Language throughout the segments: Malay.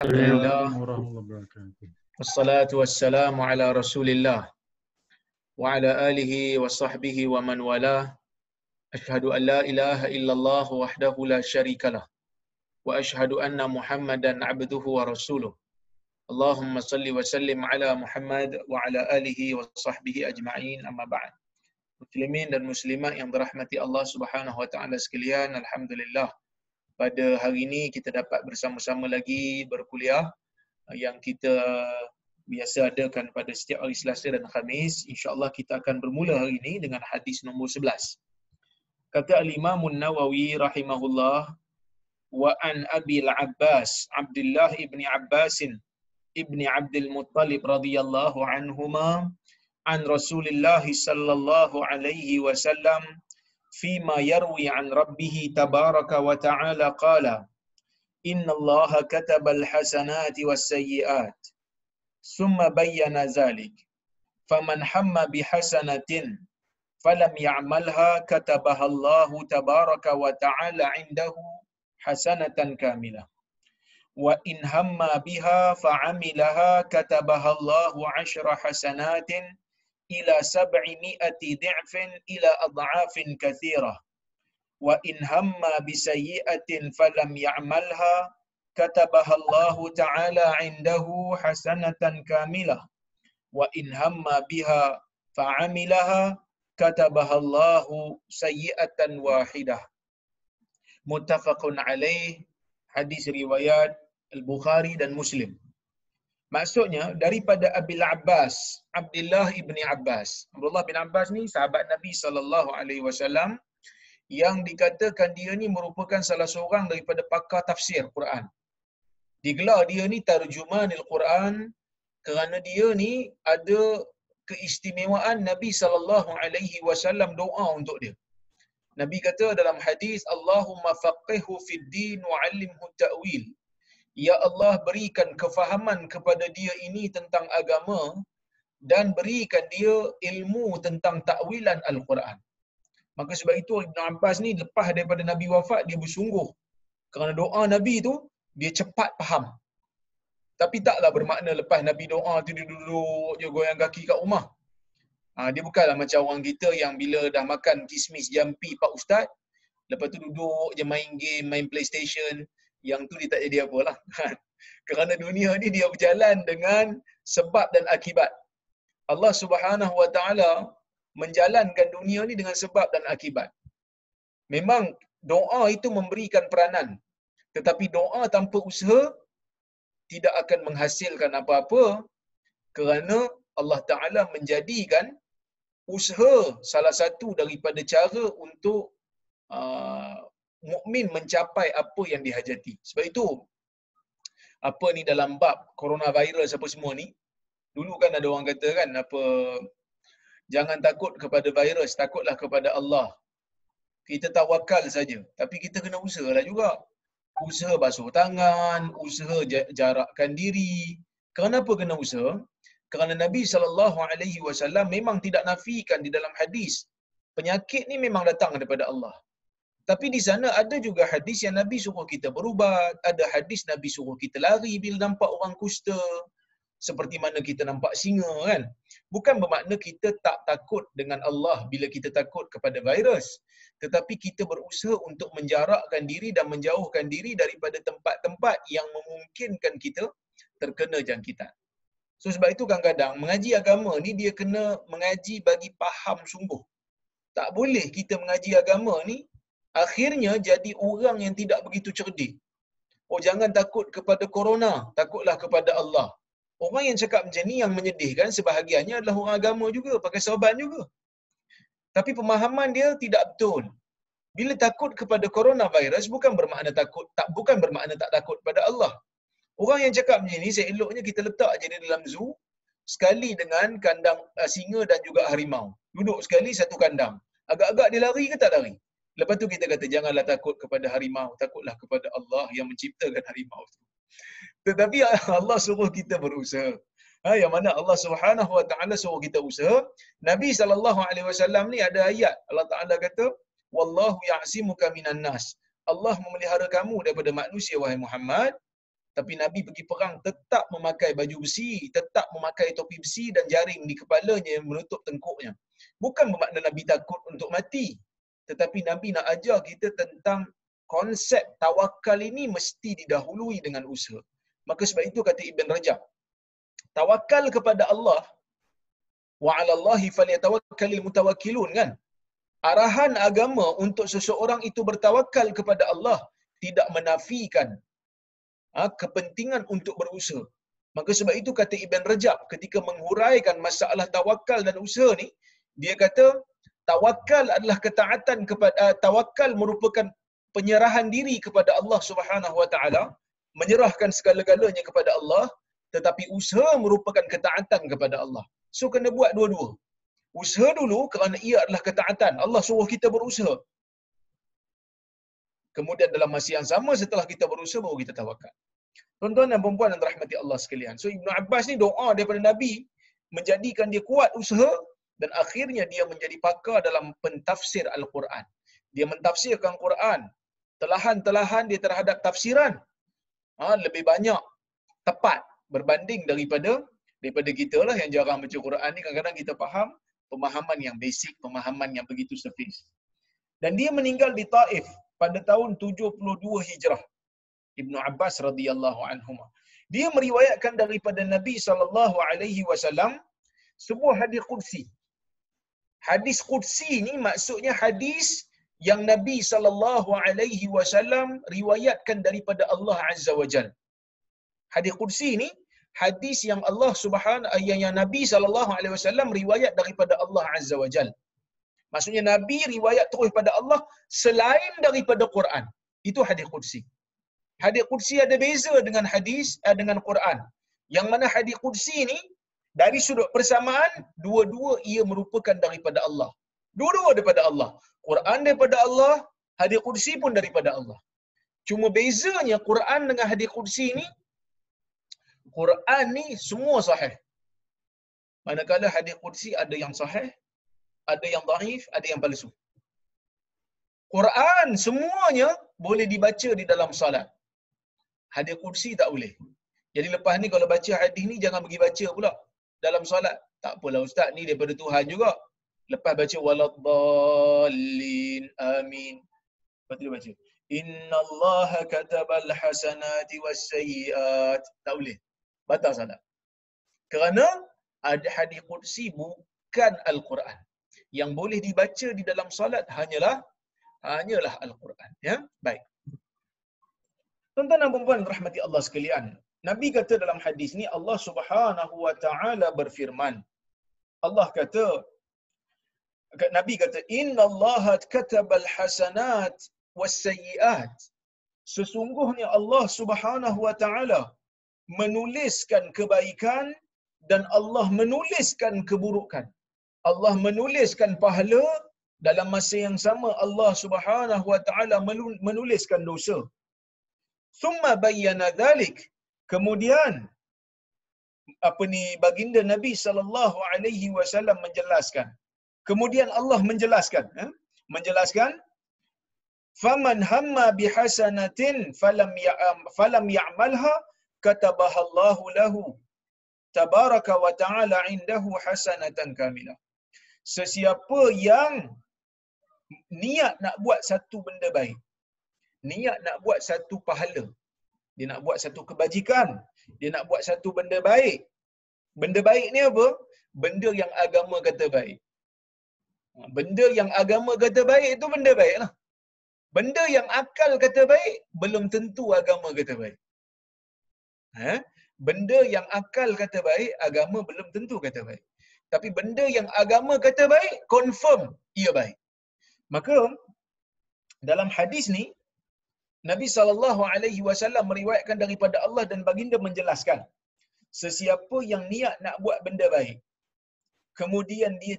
Alhamdulillah, warahmatullahi wabarakatuh. wassalatu wassalamu ala rasulillah wa ala alihi wa sahbihi wa man wala. Ashhadu an la ilaha illallah wahdahu la syarikalah wa ashhadu anna Muhammadan abduhu wa rasuluh. Allahumma salli wa sallim ala Muhammad wa ala alihi wa sahbihi ajma'in, amma ba'd. Muslimin dan muslimat yang dirahmati Allah Subhanahu wa taala sekalian, alhamdulillah pada hari ini kita dapat bersama-sama lagi berkuliah yang kita biasa adakan pada setiap hari Selasa dan Khamis. InsyaAllah kita akan bermula hari ini dengan hadis nombor 11. Kata Al-Imam An-Nawawi rahimahullah, wa an Abil Abbas Abdullah ibni Abbasin ibni Abdul Muttalib radhiyallahu anhuma an Rasulillah sallallahu alaihi wasallam fima yarwi an rabbih tabaraka wa ta'ala qala inna Allah katabal hasanati was sayyi'at summa bayyana zalik faman hamma bihasanatin falam ya'malha katabaha Allah tabaraka wa ta'ala 'indahu hasanatan kamilah wa in hamma biha fa'amilaha katabaha Allah 'ashra hasanatin ila 700 di'fin ila ad'afin katsirah wa in hamma bisayyi'atin falam ya'malha katabaha Allah ta'ala 'indahu hasanatan kamilah wa in hamma biha fa'amilaha katabaha Allah sayyi'atan wahidah. Muttafaqun alaih. Hadis riwayat Al-Bukhari dan Muslim. Maksudnya daripada Abil Abbas, Abdullah ibni Abbas. Abdullah bin Abbas ni sahabat Nabi sallallahu alaihi wasallam yang dikatakan dia ni merupakan salah seorang daripada pakar tafsir Quran. Digelar dia ni tarjumanil Quran kerana dia ni ada keistimewaan Nabi sallallahu alaihi wasallam doa untuk dia. Nabi kata dalam hadis, Allahumma faqihhu fid din wa 'allimhu ta'wil. Ya Allah, berikan kefahaman kepada dia ini tentang agama dan berikan dia ilmu tentang takwilan Al-Quran. Maka sebab itu Ibn Abbas ni lepas daripada Nabi wafat, dia bersungguh. Kerana doa Nabi tu, dia cepat faham. Tapi taklah bermakna lepas Nabi doa tu dia duduk je goyang kaki kat rumah. Dia bukanlah macam orang kita yang bila dah makan kismis jampi Pak Ustaz, lepas tu duduk je main game, main PlayStation. Yang tu dia tak jadi apalah. Kerana dunia ni dia berjalan dengan sebab dan akibat. Allah Subhanahu wa taala menjalankan dunia ni dengan sebab dan akibat. Memang doa itu memberikan peranan. Tetapi doa tanpa usaha tidak akan menghasilkan apa-apa, kerana Allah Ta'ala menjadikan usaha salah satu daripada cara untuk mukmin mencapai apa yang dihajati. Sebab itu apa ni dalam bab coronavirus apa semua ni, dulu kan ada orang kata kan apa, jangan takut kepada virus, takutlah kepada Allah. Kita tawakal saja, tapi kita kena usahalah juga. Usaha basuh tangan, usaha jarakkan diri. Kenapa kena usaha? Kerana Nabi SAW memang tidak nafikan di dalam hadis, penyakit ni memang datang daripada Allah. Tapi di sana ada juga hadis yang Nabi suruh kita berubat, ada hadis Nabi suruh kita lari bila nampak orang kusta, seperti mana kita nampak singa kan. Bukan bermakna kita tak takut dengan Allah bila kita takut kepada virus, tetapi kita berusaha untuk menjarakkan diri dan menjauhkan diri daripada tempat-tempat yang memungkinkan kita terkena jangkitan. So sebab itu kadang-kadang mengaji agama ni dia kena mengaji bagi faham sungguh. Tak boleh kita mengaji agama ni akhirnya jadi orang yang tidak begitu cerdik. Oh, jangan takut kepada corona, takutlah kepada Allah. Orang yang cakap macam ni yang menyedihkan sebahagiannya adalah orang agama juga, pakai sorban juga. Tapi pemahaman dia tidak betul. Bila takut kepada coronavirus bukan bermakna bukan bermakna tak takut pada Allah. Orang yang cakap macam ni, seeloknya kita letak je dia dalam zoo sekali dengan kandang singa dan juga harimau. Duduk sekali satu kandang. Agak-agak dia lari ke tak lari? Lepas tu kita kata janganlah takut kepada harimau, takutlah kepada Allah yang menciptakan harimau tu. Tetapi Allah suruh kita berusaha. Yang mana Allah Subhanahu wa taala suruh kita usaha. Nabi sallallahu alaihi wasallam ni ada ayat Allah Taala kata, wallahu ya'simuka minan nas. Allah memelihara kamu daripada manusia wahai Muhammad. Tapi Nabi pergi perang tetap memakai baju besi, tetap memakai topi besi dan jaring di kepalanya yang menutup tengkuknya. Bukan bermakna Nabi takut untuk mati. Tetapi Nabi nak ajar kita tentang konsep tawakal ini mesti didahului dengan usaha. Maka sebab itu kata Ibn Rajab, tawakal kepada Allah, wa 'ala Allahi falyatawakkalul mutawakkilun, kan? Arahan agama untuk seseorang itu bertawakal kepada Allah tidak menafikan kepentingan untuk berusaha. Maka sebab itu kata Ibn Rajab ketika menghuraikan masalah tawakal dan usaha ni, dia kata tawakal adalah ketaatan kepada tawakal merupakan penyerahan diri kepada Allah Subhanahu wa taala, menyerahkan segala-galanya kepada Allah, tetapi usaha merupakan ketaatan kepada Allah. So kena buat dua-dua. Usaha dulu kerana ia adalah ketaatan. Allah suruh kita berusaha. Kemudian dalam masa yang sama setelah kita berusaha baru kita tawakal. Tuan-tuan dan puan-puan yang dirahmati Allah sekalian. So Ibnu Abbas ni doa daripada Nabi menjadikan dia kuat usaha dan akhirnya dia menjadi pakar dalam pentafsir Al-Quran. Dia mentafsirkan Quran. Telahan-telahan dia terhadap tafsiran lebih banyak tepat berbanding daripada kita lah yang jarang baca Quran ni. Kadang-kadang kita faham pemahaman yang basic, pemahaman yang begitu surface. Dan dia meninggal di Taif pada tahun 72 Hijrah. Ibnu Abbas radhiyallahu anhuma. Dia meriwayatkan daripada Nabi sallallahu alaihi wasallam sebuah hadis qudsi. Hadis qudsi ni maksudnya hadis yang Nabi sallallahu alaihi wasallam riwayatkan daripada Allah Azza wa Jalla. Hadis qudsi ni hadis yang Allah Subhanahu yang Nabi sallallahu alaihi wasallam riwayat daripada Allah Azza wa Jalla. Maksudnya Nabi riwayat terus pada Allah selain daripada Quran. Itu hadis qudsi. Hadis qudsi ada beza dengan hadis dengan Quran. Yang mana hadis qudsi ni dari sudut persamaan dua-dua ia merupakan daripada Allah. Dua-dua daripada Allah. Quran daripada Allah, hadis qudsi pun daripada Allah. Cuma bezanya Quran dengan hadis qudsi ni, Quran ni semua sahih. Manakala hadis qudsi ada yang sahih, ada yang dhaif, ada yang palsu. Quran semuanya boleh dibaca di dalam salat. Hadis qudsi tak boleh. Jadi lepas ni kalau baca hadis ni jangan pergi baca pula dalam solat. Tak apalah ustaz, ni daripada Tuhan juga. Lepas baca waladdallin amin. Lepas tu dia baca innallaha katabal hasanati wassayyiat. Tak boleh. Batal salat. Kerana ada hadis qudsi bukan Al-Quran. Yang boleh dibaca di dalam solat hanyalah Al-Quran. Ya? Baik. Tuan-tuan dan puan-puan rahmati Allah sekalian. Nabi kata dalam hadis ni Allah Subhanahu wa taala berfirman. Allah kata Nabi kata innallaha katabal hasanat wassayyiat. Sesungguhnya Allah Subhanahu wa taala menuliskan kebaikan dan Allah menuliskan keburukan. Allah menuliskan pahala, dalam masa yang sama Allah Subhanahu wa taala menuliskan dosa. Summa bayyana dhalik. Kemudian baginda Nabi sallallahu alaihi wasallam menjelaskan. Kemudian Allah menjelaskan, menjelaskan faman hamma bihasanatin falam ya'malha katabaha Allahu lahu tabaraka wa ta'ala indahu hasanatan kamilah. Sesiapa yang niat nak buat satu benda baik, niat nak buat satu pahala, dia nak buat satu kebajikan, dia nak buat satu benda baik. Benda baik ni apa? Benda yang agama kata baik. Benda yang agama kata baik itu benda baik lah. Benda yang akal kata baik, belum tentu agama kata baik. Benda yang akal kata baik, agama belum tentu kata baik. Tapi benda yang agama kata baik, confirm ia baik. Maka dalam hadis ni Nabi SAW meriwayatkan daripada Allah dan baginda menjelaskan, sesiapa yang niat nak buat benda baik, kemudian dia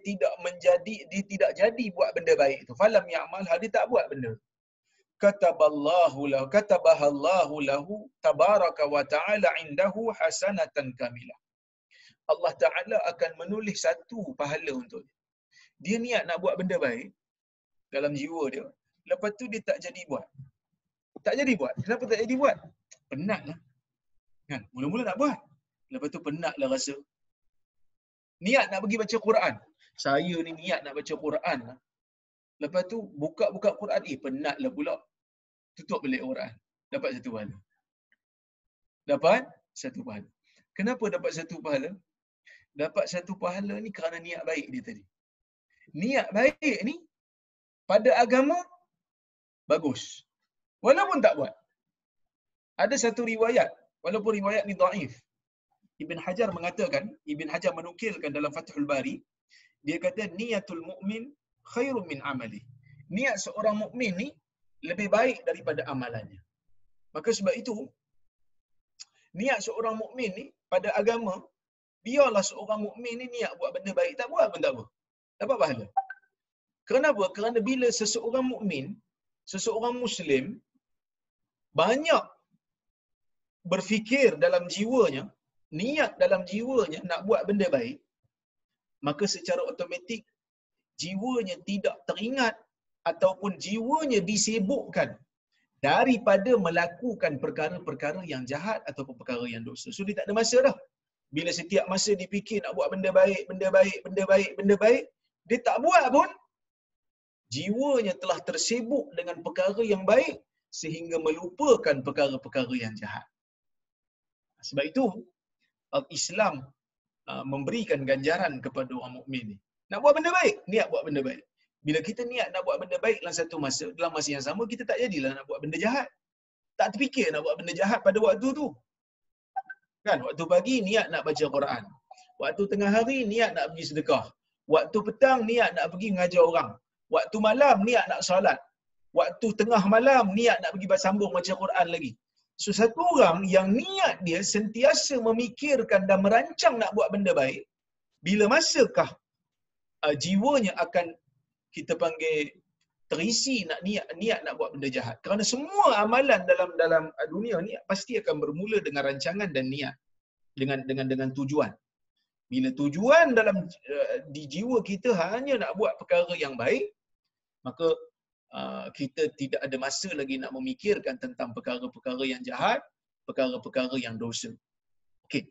tidak jadi buat benda baik itu, falam ya'mal, dia tak buat benda, katabahallahu lahu tabaraka wa ta'ala indahu hasanatan kamilah. Allah Ta'ala akan menulis satu pahala untuk dia. Dia niat nak buat benda baik dalam jiwa dia, lepas tu dia tak jadi buat. Tak jadi buat. Kenapa tak jadi buat? Penatlah. Kan? Mula-mula nak buat. Lepas tu penatlah rasa. Niat nak pergi baca Quran. Saya ni niat nak baca Quran. Lepas tu buka Quran, penatlah pula. Tutup balik Quran. Dapat satu pahala. Dapat satu pahala. Kenapa dapat satu pahala? Dapat satu pahala ni kerana niat baik dia tadi. Niat baik ni pada agama bagus. Walaupun tak buat. Ada satu riwayat, walaupun riwayat ni dhaif. Ibn Hajar mengatakan, Ibn Hajar menukilkan dalam Fathul Bari, dia kata niatul mukmin khairun min amali. Niat seorang mukmin ni lebih baik daripada amalannya. Maka sebab itu niat seorang mukmin ni pada agama, biarlah seorang mukmin ni niat buat benda baik, tak buat pun tak apa. Dapat pahala. Kenapa? Kerana bila seseorang mukmin, seseorang muslim banyak berfikir dalam jiwanya, niat dalam jiwanya nak buat benda baik, maka secara automatik jiwanya tidak teringat ataupun jiwanya disibukkan daripada melakukan perkara-perkara yang jahat ataupun perkara yang dosa. So dia tak ada masa dah. Bila setiap masa dipikir nak buat benda baik, benda baik, dia tak buat pun, jiwanya telah tersibuk dengan perkara yang baik sehingga melupakan perkara-perkara yang jahat. Sebab itu Islam memberikan ganjaran kepada orang mukmin ni. Nak buat benda baik, niat buat benda baik. Bila kita niat nak buat benda baik dalam masa yang sama, kita tak jadilah nak buat benda jahat. Tak terfikir nak buat benda jahat pada waktu tu. Kan, waktu pagi niat nak baca Quran. Waktu tengah hari niat nak pergi sedekah. Waktu petang niat nak pergi mengajar orang. Waktu malam niat nak solat. Waktu tengah malam niat nak pergi sambung baca Quran lagi. So satu orang yang niat dia sentiasa memikirkan dan merancang nak buat benda baik, bila masakah jiwanya akan kita panggil terisi nak niat nak buat benda jahat? Kerana semua amalan dalam dunia ni pasti akan bermula dengan rancangan dan niat, dengan tujuan. Bila tujuan dalam di jiwa kita hanya nak buat perkara yang baik, maka kita tidak ada masa lagi nak memikirkan tentang perkara-perkara yang jahat, perkara-perkara yang dosa. Okey.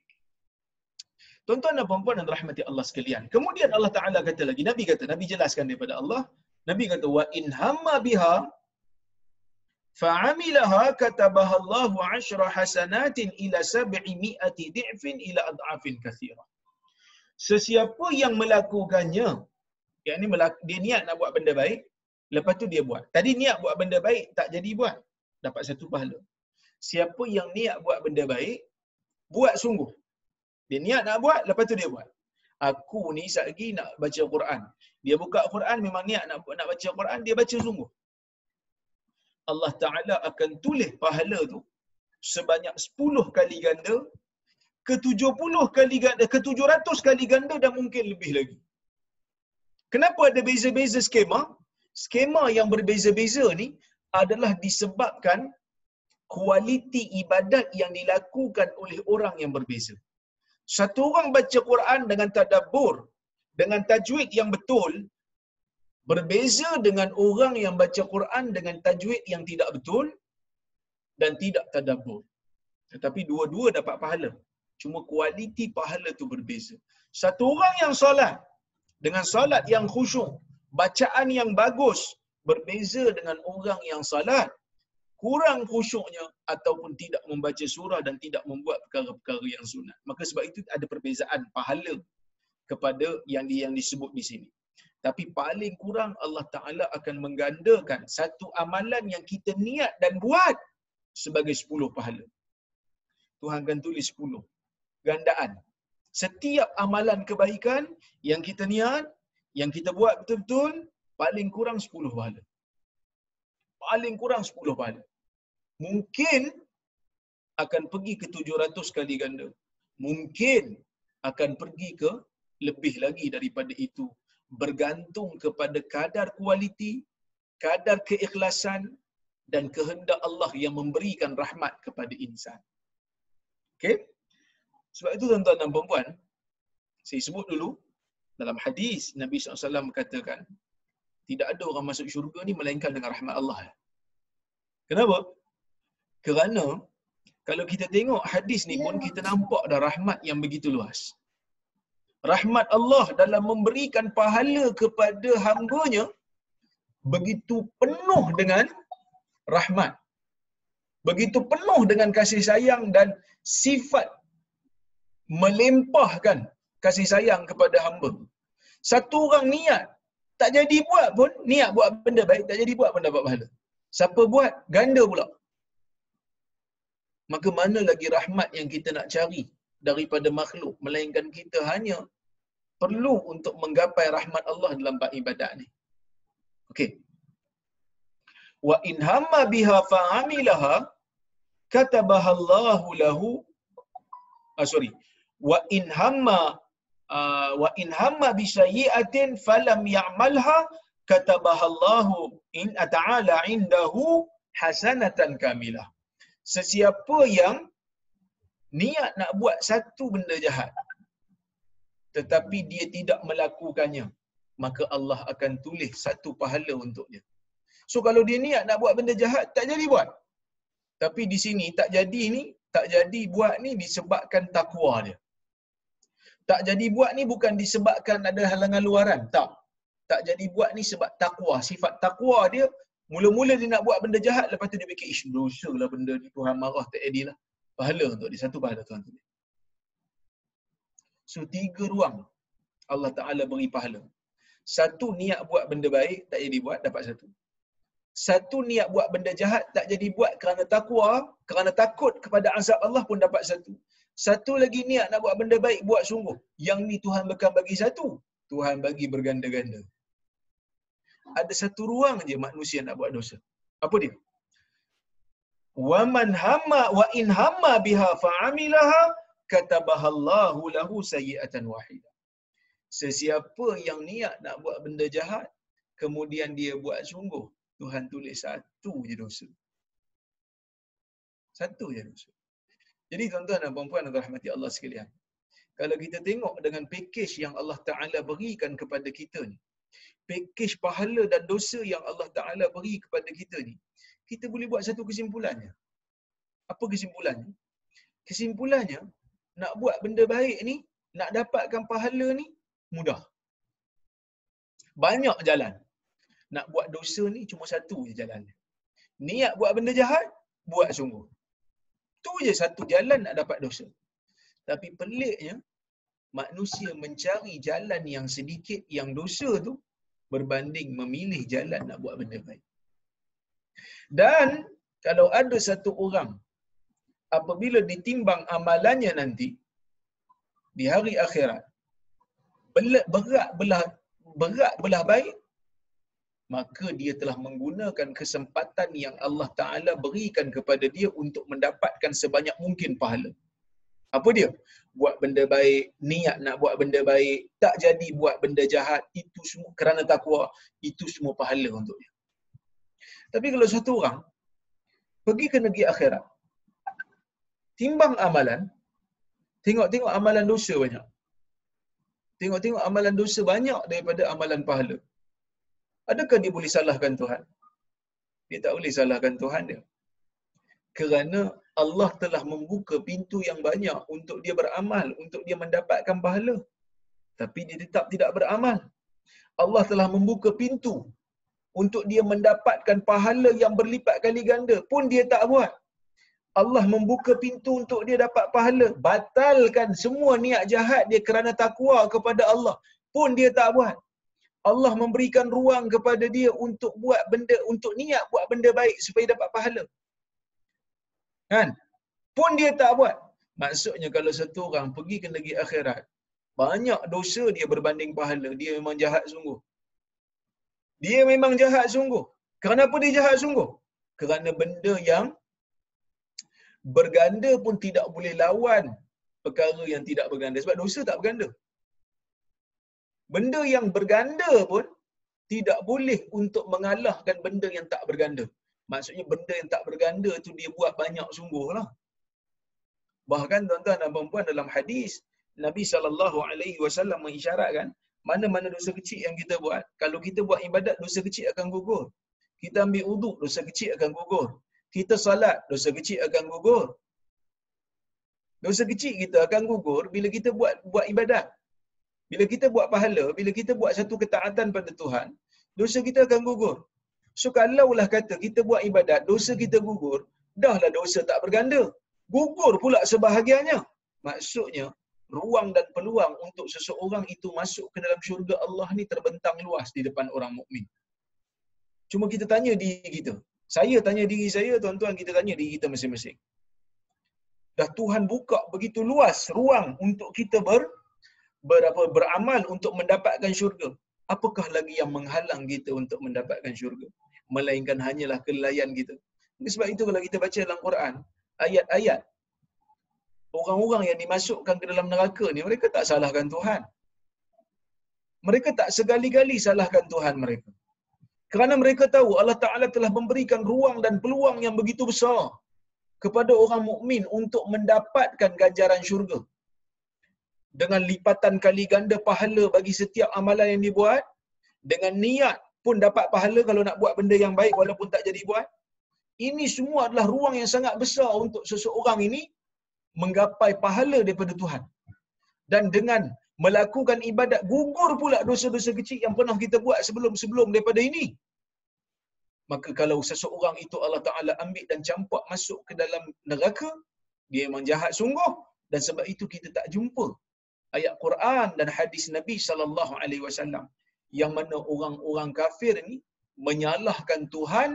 Tuan-tuan dan puan-puan yang dirahmati Allah sekalian. Kemudian Allah Taala kata lagi, Nabi jelaskan daripada Allah, Nabi kata wa in hamma biha fa'amilaha katabaha Allahu 10 hasanatin ila 700 di'fin ila ad'afin katsira. Sesiapa yang melakukannya, yakni dia niat nak buat benda baik, lepas tu dia buat. Tadi niat buat benda baik tak jadi buat, dapat satu pahala. Siapa yang niat buat benda baik, buat sungguh. Dia niat nak buat, lepas tu dia buat. Aku ni satgi nak baca Quran. Dia buka Quran memang niat nak baca Quran, dia baca sungguh. Allah Ta'ala akan tulis pahala tu sebanyak 10 kali ganda, ke 70 kali ganda, ke 700 kali ganda dan mungkin lebih lagi. Kenapa ada beza-beza skema? Skema yang berbeza-beza ni adalah disebabkan kualiti ibadat yang dilakukan oleh orang yang berbeza. Satu orang baca Quran dengan tadabbur, dengan tajwid yang betul, berbeza dengan orang yang baca Quran dengan tajwid yang tidak betul dan tidak tadabbur. Tetapi dua-dua dapat pahala. Cuma kualiti pahala tu berbeza. Satu orang yang solat dengan solat yang khusyuk, bacaan yang bagus, berbeza dengan orang yang solat kurang khusyuknya ataupun tidak membaca surah dan tidak membuat perkara-perkara yang sunat. Maka sebab itu ada perbezaan pahala kepada yang disebut di sini. Tapi paling kurang Allah Ta'ala akan menggandakan satu amalan yang kita niat dan buat sebagai 10 pahala. Tuhan akan tulis 10 gandaan. Setiap amalan kebaikan yang kita niat, yang kita buat betul-betul, paling kurang 10 pahala. Paling kurang 10 pahala. Mungkin akan pergi ke 700 kali ganda. Mungkin akan pergi ke lebih lagi daripada itu. Bergantung kepada kadar kualiti, kadar keikhlasan dan kehendak Allah yang memberikan rahmat kepada insan. Okey? Sebab itu tuan-tuan dan puan-puan, saya sebut dulu dalam hadis Nabi SAW katakan, tidak ada orang masuk syurga ni melainkan dengan rahmat Allah. Kenapa? Kerana Kalau kita tengok hadis ni pun kita nampak dah rahmat yang begitu luas. Rahmat Allah dalam memberikan pahala kepada hamba-Nya begitu penuh dengan rahmat. Begitu penuh dengan kasih sayang dan sifat melempahkan kasih sayang kepada hamba. Satu orang niat tak jadi buat pun, niat buat benda baik tak jadi buat pun dapat pahala. Siapa buat, ganda pula. Maka mana lagi rahmat yang kita nak cari daripada makhluk, melainkan kita hanya perlu untuk menggapai rahmat Allah dalam bab ibadat ni. Okey. Wa in hamma biha fa'amilaha katabaha Allahu lahu wa in hamma bi sayyi'atin falam ya'malha katabaha Allahu in ta'ala indahu hasanatan kamilah. Sesiapa yang niat nak buat satu benda jahat tetapi dia tidak melakukannya, maka Allah akan tulis satu pahala untuk dia. So kalau dia niat nak buat benda jahat tak jadi buat. Tapi di sini tak jadi buat ni disebabkan takwa dia. Tak jadi buat ni bukan disebabkan ada halangan luaran, tak. Tak jadi buat ni sebab takwa, sifat takwa dia. Mula-mula dia nak buat benda jahat, lepas tu dia fikir, ish, dosa lah benda ni, Tuhan marah, tak adil lah. Pahala untuk dia, satu pahala Tuhan tulis. So 3 ruang Allah Ta'ala beri pahala. Satu, niat buat benda baik, tak jadi buat, dapat 1. Satu, niat buat benda jahat, tak jadi buat kerana takwa, kerana takut kepada azab Allah pun dapat 1. Satu lagi niat nak buat benda baik, buat sungguh. Yang ni Tuhan bukan bagi 1, Tuhan bagi berganda-ganda. Ada satu ruang je manusia nak buat dosa. Apa dia? Wa in hamma biha fa'amilaha katabaha Allahu lahu sayyi'atan wahidah. Sesiapa yang niat nak buat benda jahat, kemudian dia buat sungguh, Tuhan tulis 1 je dosa. 1 je dosa. Jadi tuan-tuan dan puan-puan yang dirahmati Allah sekalian, kalau kita tengok dengan pakej yang Allah Ta'ala berikan kepada kita ni, pakej pahala dan dosa yang Allah Ta'ala beri kepada kita ni, kita boleh buat satu kesimpulannya. Apa kesimpulannya? Kesimpulannya, nak buat benda baik ni, nak dapatkan pahala ni, mudah. Banyak jalan. Nak buat dosa ni cuma 1 je jalan. Niat buat benda jahat, buat sungguh. Tu je satu jalan nak dapat dosa. Tapi peliknya, manusia mencari jalan yang sedikit yang dosa tu berbanding memilih jalan nak buat benda baik. Dan kalau ada satu orang apabila ditimbang amalannya nanti di hari akhirat berat belah baik, maka dia telah menggunakan kesempatan yang Allah Ta'ala berikan kepada dia untuk mendapatkan sebanyak mungkin pahala. Apa dia? Buat benda baik, niat nak buat benda baik, tak jadi buat benda jahat, itu semua kerana takwa, itu semua pahala untuk dia. Tapi kalau satu orang pergi ke negeri akhirat, timbang amalan, tengok-tengok amalan dosa banyak. Tengok-tengok amalan dosa banyak daripada amalan pahala. Adakah dia boleh salahkan Tuhan? Dia tak boleh salahkan Tuhan dia. Kerana Allah telah membuka pintu yang banyak untuk dia beramal, untuk dia mendapatkan pahala. Tapi dia tetap tidak beramal. Allah telah membuka pintu untuk dia mendapatkan pahala yang berlipat kali ganda, pun dia tak buat. Allah membuka pintu untuk dia dapat pahala, batalkan semua niat jahat dia kerana takwa kepada Allah, pun dia tak buat. Allah memberikan ruang kepada dia untuk buat benda, untuk niat buat benda baik supaya dapat pahala. Kan? Pun dia tak buat. Maksudnya kalau satu orang pergi ke negeri akhirat, banyak dosa dia berbanding pahala, dia memang jahat sungguh. Dia memang jahat sungguh. Kenapa dia jahat sungguh? Kerana benda yang berganda pun tidak boleh lawan perkara yang tidak berganda. Sebab dosa tak berganda. Benda yang berganda pun tidak boleh untuk mengalahkan benda yang tak berganda. Maksudnya benda yang tak berganda tu dia buat banyak sungguh lah. Bahkan tuan-tuan dan puan-puan, dalam hadis Nabi SAW mengisyaratkan mana-mana dosa kecil yang kita buat, kalau kita buat ibadat, dosa kecil akan gugur. Kita ambil uduk, dosa kecil akan gugur. Kita salat, dosa kecil akan gugur. Dosa kecil kita akan gugur bila kita buat ibadat. Bila kita buat pahala, bila kita buat satu ketaatan pada Tuhan, dosa kita akan gugur. So kalaulah kata kita buat ibadat, dosa kita gugur, dahlah dosa tak berganda. Gugur pula sebahagiannya. Maksudnya, ruang dan peluang untuk seseorang itu masuk ke dalam syurga Allah ni terbentang luas di depan orang mukmin. Cuma kita tanya diri kita. Saya tanya diri saya, tuan-tuan, kita tanya diri kita masing-masing. Dah Tuhan buka begitu luas ruang untuk kita beramal untuk mendapatkan syurga. Apakah lagi yang menghalang kita untuk mendapatkan syurga? Melainkan hanyalah kelalaian kita. Sebab itu kalau kita baca dalam Quran, ayat-ayat orang-orang yang dimasukkan ke dalam neraka ni, mereka tak salahkan Tuhan. Mereka tak sekali-kali salahkan Tuhan mereka. Kerana mereka tahu Allah Ta'ala telah memberikan ruang dan peluang yang begitu besar kepada orang mukmin untuk mendapatkan ganjaran syurga. Dengan lipatan kali ganda pahala bagi setiap amalan yang dibuat, dengan niat pun dapat pahala kalau nak buat benda yang baik walaupun tak jadi buat. Ini semua adalah ruang yang sangat besar untuk seseorang ini menggapai pahala daripada Tuhan. Dan dengan melakukan ibadat, gugur pula dosa-dosa kecil yang pernah kita buat sebelum-sebelum daripada ini. Maka kalau seseorang itu Allah Ta'ala ambil dan campak masuk ke dalam neraka, dia memang jahat sungguh. Dan sebab itu kita tak jumpa ayat Quran dan hadis Nabi SAW yang mana orang-orang kafir ni menyalahkan Tuhan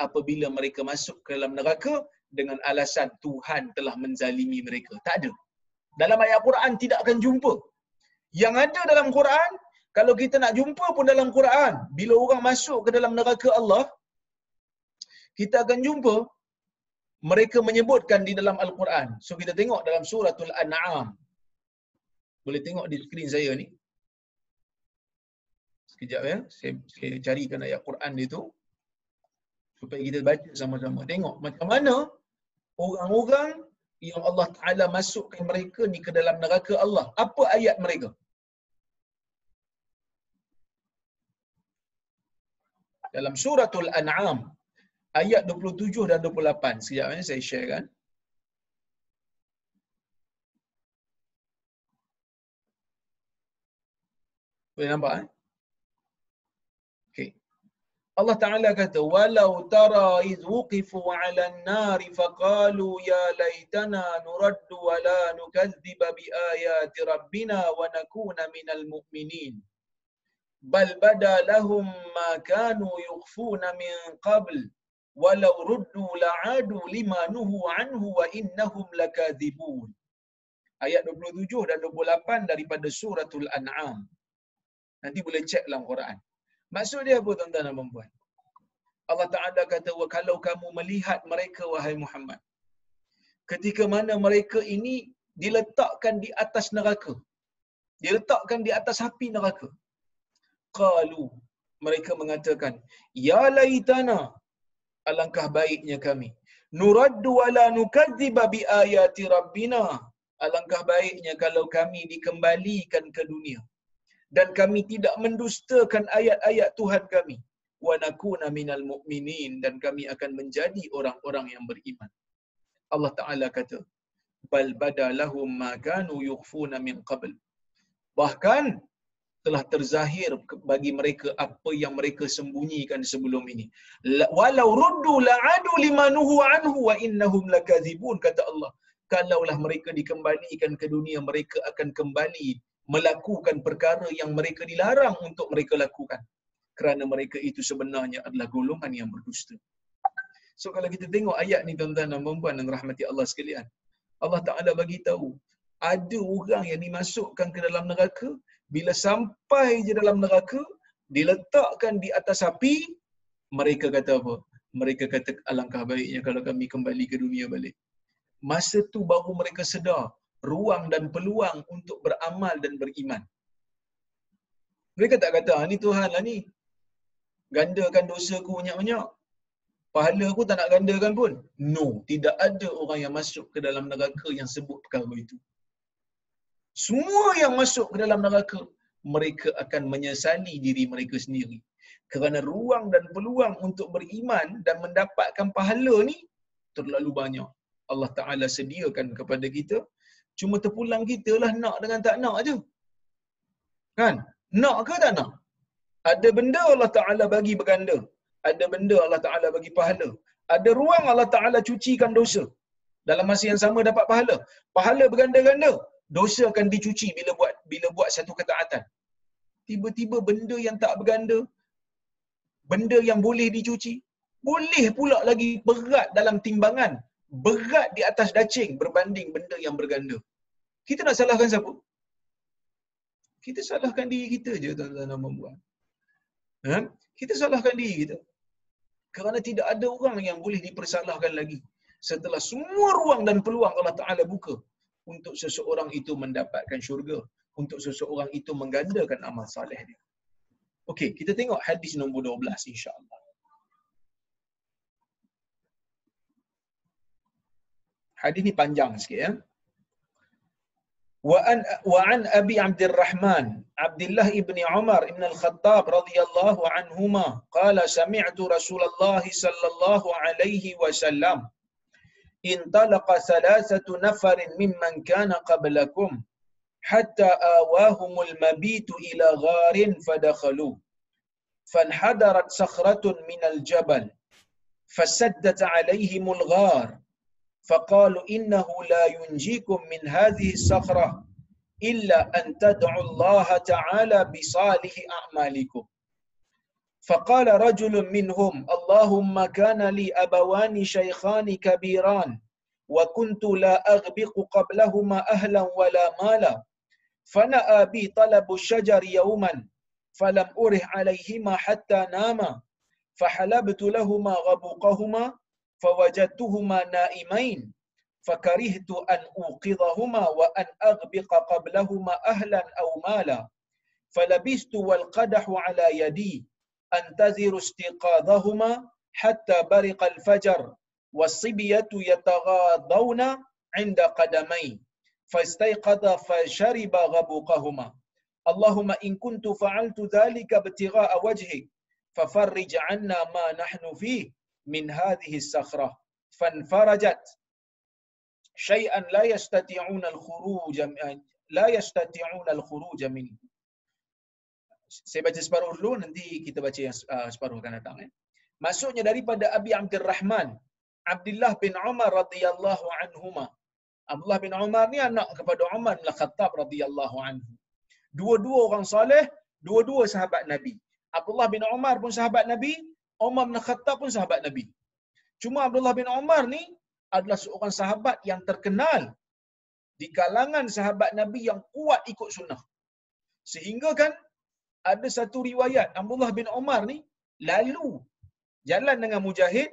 apabila mereka masuk ke dalam neraka dengan alasan Tuhan telah menzalimi mereka. Tak ada. Dalam ayat Quran tidak akan jumpa. Yang ada dalam Quran, kalau kita nak jumpa pun dalam Quran, bila orang masuk ke dalam neraka Allah, kita akan jumpa mereka menyebutkan di dalam Al-Quran. So kita tengok dalam suratul An'am. Boleh tengok di skrin saya ni. Sekejap ya, saya carikan ayat Quran dia tu supaya kita baca sama-sama. Tengok macam mana orang-orang yang Allah Ta'ala masukkan mereka ni ke dalam neraka Allah. Apa ayat mereka? Dalam suratul An'am, ayat 27 dan 28. Sekejap saya share kan. Boleh nampak? Okay. Allah Ta'ala kata, walau tara iz wuqifu 'ala an-nar faqalu ya laitana nuraddu wa la nukadziba bi ayati rabbina wa nakuna minal mu'minin. Bal bada lahum ma kanu yukhfuna min qabl walau ruddu la'adu lima nuhu anhu wa innahum lakadzibun. Ayat 27 dan 28 daripada suratul An'am. Nanti boleh cek dalam Quran. Maksud dia apa tuan-tuan dan puan-puan? Allah Ta'ala kata, kalau kamu melihat mereka wahai Muhammad, ketika mana mereka ini diletakkan di atas neraka, diletakkan di atas api neraka, qalu, mereka mengatakan, ya laitana, alangkah baiknya kami, nuraddu wala nukadziba bi ayati rabbina, alangkah baiknya kalau kami dikembalikan ke dunia dan kami tidak mendustakan ayat-ayat Tuhan kami, wa nakuna minal mu'minin, dan kami akan menjadi orang-orang yang beriman. Allah Ta'ala kata, bal badalahum ma kanu yukhfuna min qabl, bahkan telah terzahir bagi mereka apa yang mereka sembunyikan sebelum ini. Walau ruddu la'adu limanuhu anhu wa innahum lakadzibun, kata Allah. Kalaulah mereka dikembalikan ke dunia, mereka akan kembali melakukan perkara yang mereka dilarang untuk mereka lakukan. Kerana mereka itu sebenarnya adalah golongan yang berdusta. So kalau kita tengok ayat ni tuan-tuan dan puan-puan dan rahmati Allah sekalian, Allah Ta'ala bagi tahu ada orang yang dimasukkan ke dalam neraka, bila sampai je dalam neraka, diletakkan di atas api, mereka kata apa? Mereka kata, alangkah baiknya kalau kami kembali ke dunia balik. Masa tu baru mereka sedar ruang dan peluang untuk beramal dan beriman. Mereka tak kata, ni Tuhan lah ni, gandakan dosa ku banyak-banyak, pahala aku tak nak gandakan pun. No, tidak ada orang yang masuk ke dalam neraka yang sebut perkara itu. Semua yang masuk ke dalam neraka, mereka akan menyesali diri mereka sendiri. Kerana ruang dan peluang untuk beriman dan mendapatkan pahala ni terlalu banyak. Allah Ta'ala sediakan kepada kita Cuma terpulang kita lah nak dengan tak nak je. Kan? Nak ke tak nak? Ada benda Allah Ta'ala bagi berganda. Ada benda Allah Ta'ala bagi pahala. Ada ruang Allah Ta'ala cucikan dosa. Dalam masa yang sama dapat pahala. Pahala berganda-ganda. Dosa akan dicuci bila buat satu ketaatan. Tiba-tiba benda yang tak berganda, benda yang boleh dicuci, boleh pula lagi berat dalam timbangan, berat di atas dacing berbanding benda yang berganda. Kita nak salahkan siapa? Kita salahkan diri kita je, tuan-tuan dan puan. Kita salahkan diri kita. Kerana tidak ada orang yang boleh dipersalahkan lagi setelah semua ruang dan peluang Allah Ta'ala buka untuk seseorang itu mendapatkan syurga, untuk seseorang itu menggandakan amal saleh dia. Okey, kita tengok hadis nombor 12 insya-Allah. Hadis ni panjang sikit ya. وعن أبي عبد الرحمن عبد الله بن عمر بن الخطاب رضي الله عنهما قال سمعت رسول الله صلى الله عليه وسلم انطلق 3 نفر ممن كان قبلكم حتى آواهم المبيت إلى غار فدخلوا فانحدرت صخرة من الجبل فسدت عليهم الغار فقالوا إنه لا ينجيكم من هذه الصخرة إلا أن تدعوا الله تعالى بصالح أعمالكم. فقال رجل منهم اللهم كان لي أبوان شيخان كبيران وكنت لا أغبق قبلهما أهلا ولا مالا فنأى بي طلب الشجر يوما فلم أره عليهما حتى ناما فحلبت لهما غبقهما فوجدتهما نائمين فكرهت أن أوقظهما وأن أغبق قبلهما أهلا أو مالا فلبثت والقدح على يدي أنتظر استيقاظهما حتى برق الفجر والصبية يتغاضون عند قدمي فاستيقظ فشرب غبقهما اللهم إن كنت فعلت ذلك ابتغاء وجهك ففرج عنا ما نحن فيه من هذه الصخرة فانفرجت شيئا لا يستطيعون الخروج منه. Saya baca separuh dulu, nanti kita baca yang separuh akan datang. Maksudnya daripada Abi Abdul Rahman, Abdullah bin Umar radhiyallahu anhuma. Abdullah bin Umar ni anak kepada Umar bin Khattab radhiyallahu anhu. Dua-dua orang soleh, dua-dua sahabat Nabi. Abdullah bin Umar pun sahabat Nabi, Umar bin Khattab pun sahabat Nabi. Cuma Abdullah bin Umar ni adalah seorang sahabat yang terkenal di kalangan sahabat Nabi yang kuat ikut sunnah. Sehingga kan ada satu riwayat Abdullah bin Umar ni lalu jalan dengan Mujahid,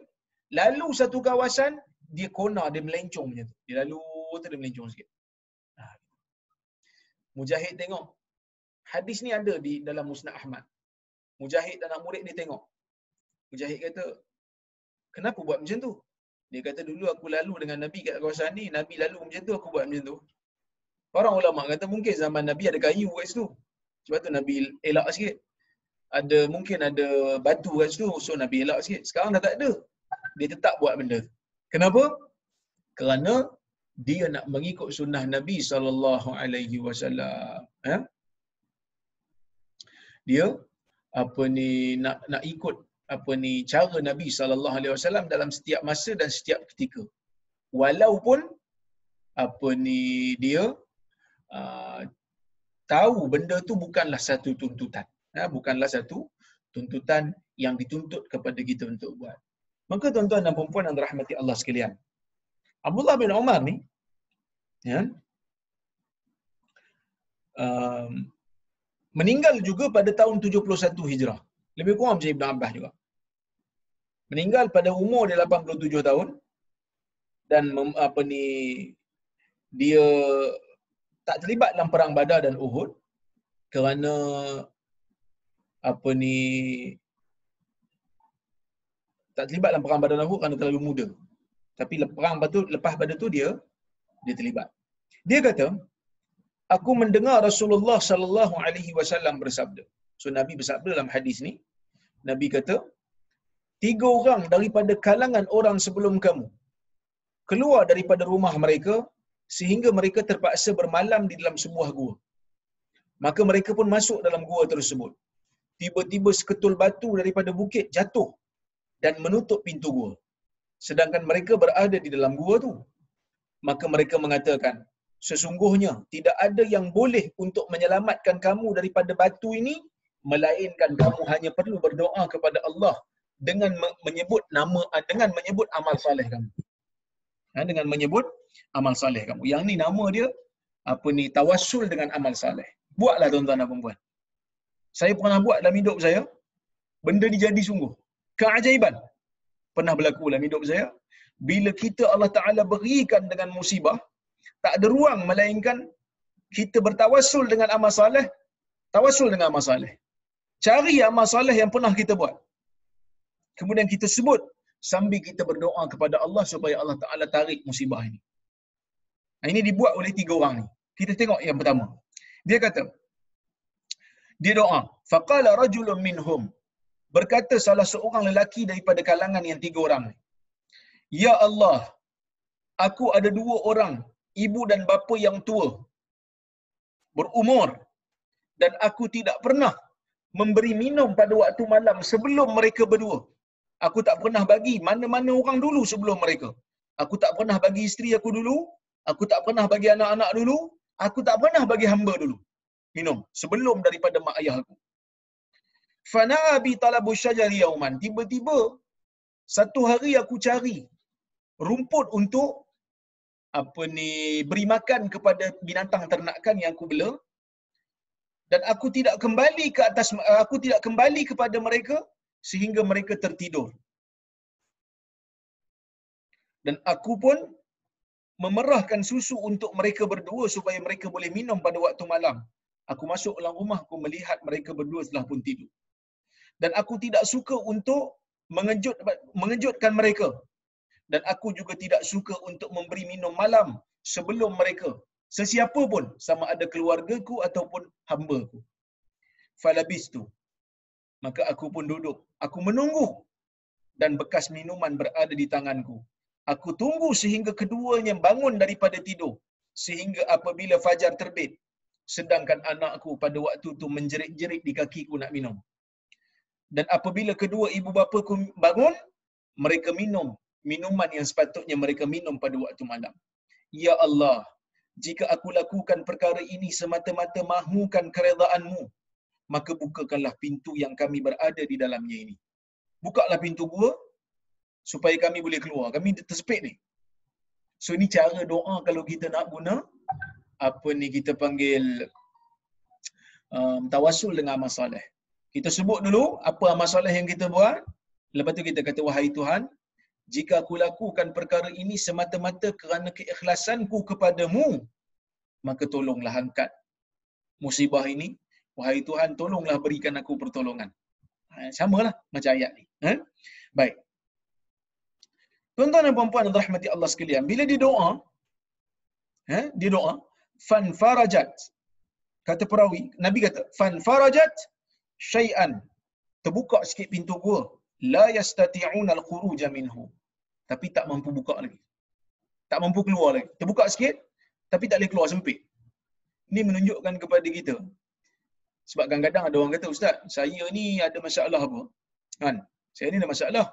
lalu satu kawasan dia kona, dia melencong macam tu. Dia lalu tu dia melencong sikit. Mujahid tengok. Hadis ni ada di dalam Musnad Ahmad. Mujahid anak murid dia tengok. Mujahid kata, kenapa buat macam tu? Dia kata, dulu aku lalu dengan Nabi kat kawasan ni, Nabi lalu macam tu, aku buat macam tu. Orang ulama kata mungkin zaman Nabi ada kayu kat situ, sebab tu Nabi elak sikit. Mungkin ada batu kat situ, so Nabi elak sikit. Sekarang dah tak ada. Dia tetap buat benda. Kenapa? Kerana dia nak mengikut sunnah Nabi SAW. Dia nak ikut cara Nabi SAW dalam setiap masa dan setiap ketika. Walaupun dia tahu benda tu bukanlah satu tuntutan. Bukanlah satu tuntutan yang dituntut kepada kita untuk buat. Maka tuan-tuan dan puan-puan yang dirahmati Allah sekalian, Abdullah bin Umar ni meninggal juga pada tahun 71 Hijrah. Lebih kurang macam Ibn Abbas juga. Meninggal pada umur dia 87 tahun dan dia tak terlibat dalam perang Badar dan Uhud kerana tak terlibat dalam perang Badar dan Uhud kerana terlalu muda. Tapi lepas Badar tu dia terlibat. Dia kata, aku mendengar Rasulullah sallallahu alaihi wasallam bersabda. So Nabi bersabda dalam hadis ni, Nabi kata, 3 orang daripada kalangan orang sebelum kamu keluar daripada rumah mereka sehingga mereka terpaksa bermalam di dalam sebuah gua. Maka mereka pun masuk dalam gua tersebut. Tiba-tiba seketul batu daripada bukit jatuh dan menutup pintu gua. Sedangkan mereka berada di dalam gua tu. Maka mereka mengatakan, sesungguhnya tidak ada yang boleh untuk menyelamatkan kamu daripada batu ini, melainkan kamu hanya perlu berdoa kepada Allah dengan menyebut amal soleh kamu. Dengan menyebut amal soleh kamu. Yang ni nama dia tawassul dengan amal soleh. Buatlah tuan-tuan dan puan-puan. Saya pernah buat dalam hidup saya. Benda ni jadi sungguh keajaiban. Pernah berlaku dalam hidup saya. Bila kita Allah Ta'ala berikan dengan musibah, tak ada ruang melainkan kita bertawassul dengan amal soleh. Tawassul dengan amal soleh. Cari amal soleh yang pernah kita buat. Kemudian kita sebut sambil kita berdoa kepada Allah supaya Allah Ta'ala tarik musibah ini. Ini dibuat oleh 3 orang ni. Kita tengok yang pertama. Dia kata, dia doa. Faqala rajulun minhum. Berkata salah seorang lelaki daripada kalangan yang 3 orang ni. Ya Allah, aku ada 2 orang, ibu dan bapa yang tua, berumur, dan aku tidak pernah memberi minum pada waktu malam sebelum mereka berdua. Aku tak pernah bagi mana-mana orang dulu sebelum mereka. Aku tak pernah bagi isteri aku dulu. Aku tak pernah bagi anak-anak dulu. Aku tak pernah bagi hamba dulu minum sebelum daripada mak ayah aku. Fanabi talabu syajari yauman. Tiba-tiba satu hari aku cari rumput untuk beri makan kepada binatang ternakan yang aku bela, dan aku tidak kembali kepada mereka sehingga mereka tertidur. Dan aku pun memerahkan susu untuk mereka berdua supaya mereka boleh minum pada waktu malam. Aku masuk dalam rumah, aku melihat mereka berdua telah pun tidur. Dan aku tidak suka untuk mengejutkan mereka. Dan aku juga tidak suka untuk memberi minum malam sebelum mereka, sesiapa pun, sama ada keluargaku ataupun hamba-Ku. Falabistu. Maka aku pun duduk. Aku menunggu dan bekas minuman berada di tanganku. Aku tunggu sehingga keduanya bangun daripada tidur, sehingga apabila fajar terbit, sedangkan anakku pada waktu itu menjerit-jerit di kakiku nak minum. Dan apabila kedua ibu bapaku bangun, mereka minum minuman yang sepatutnya mereka minum pada waktu malam. Ya Allah, jika aku lakukan perkara ini semata-mata mahukan keredaan-Mu, maka bukakanlah pintu yang kami berada di dalamnya ini. Bukalah pintu gua supaya kami boleh keluar. Kami tersepit ni. So ini cara doa kalau kita nak guna kita panggil tawassul dengan amal soleh. Kita sebut dulu apa amal soleh yang kita buat. Lepas tu kita kata, wahai Tuhan, jika aku lakukan perkara ini semata-mata kerana keikhlasanku kepadamu, maka tolonglah angkat musibah ini. Wahai Tuhan, tolonglah berikan aku pertolongan. Samalah macam ayat ni. Baik. Tuan-tuan dan puan-puan rahmati Allah sekalian, bila dia doa, fan farajat. Kata perawi, Nabi kata, fan farajat syai'an. Terbuka sikit pintu gua. La yastati'una al-khuruj minhu. Tapi tak mampu buka lagi. Tak mampu keluar lagi. Terbuka sikit, tapi tak boleh keluar, sempit. Ini menunjukkan kepada kita. Sebab kadang-kadang ada orang kata, Ustaz, saya ni ada masalah apa? Kan? Saya ni ada masalah.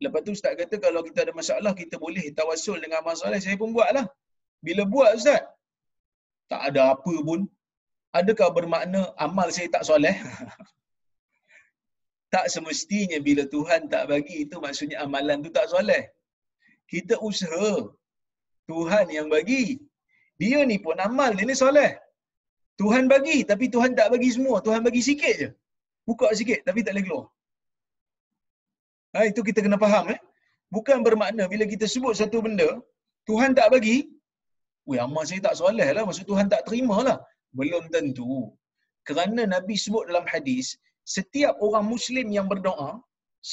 Lepas tu Ustaz kata, kalau kita ada masalah, kita boleh tawassul dengan amal soleh. Saya pun buatlah. Bila buat Ustaz, tak ada apa pun. Adakah bermakna amal saya tak soleh? Tak semestinya bila Tuhan tak bagi, itu maksudnya amalan tu tak soleh. Kita usaha. Tuhan yang bagi. Dia ni pun amal dia ni soleh. Tuhan bagi, tapi Tuhan tak bagi semua. Tuhan bagi sikit je. Buka sikit, tapi tak boleh keluar. Itu kita kena faham. Bukan bermakna bila kita sebut satu benda, Tuhan tak bagi, amal saya tak soleh lah. Maksud Tuhan tak terima lah. Belum tentu. Kerana Nabi sebut dalam hadis, setiap orang Muslim yang berdoa,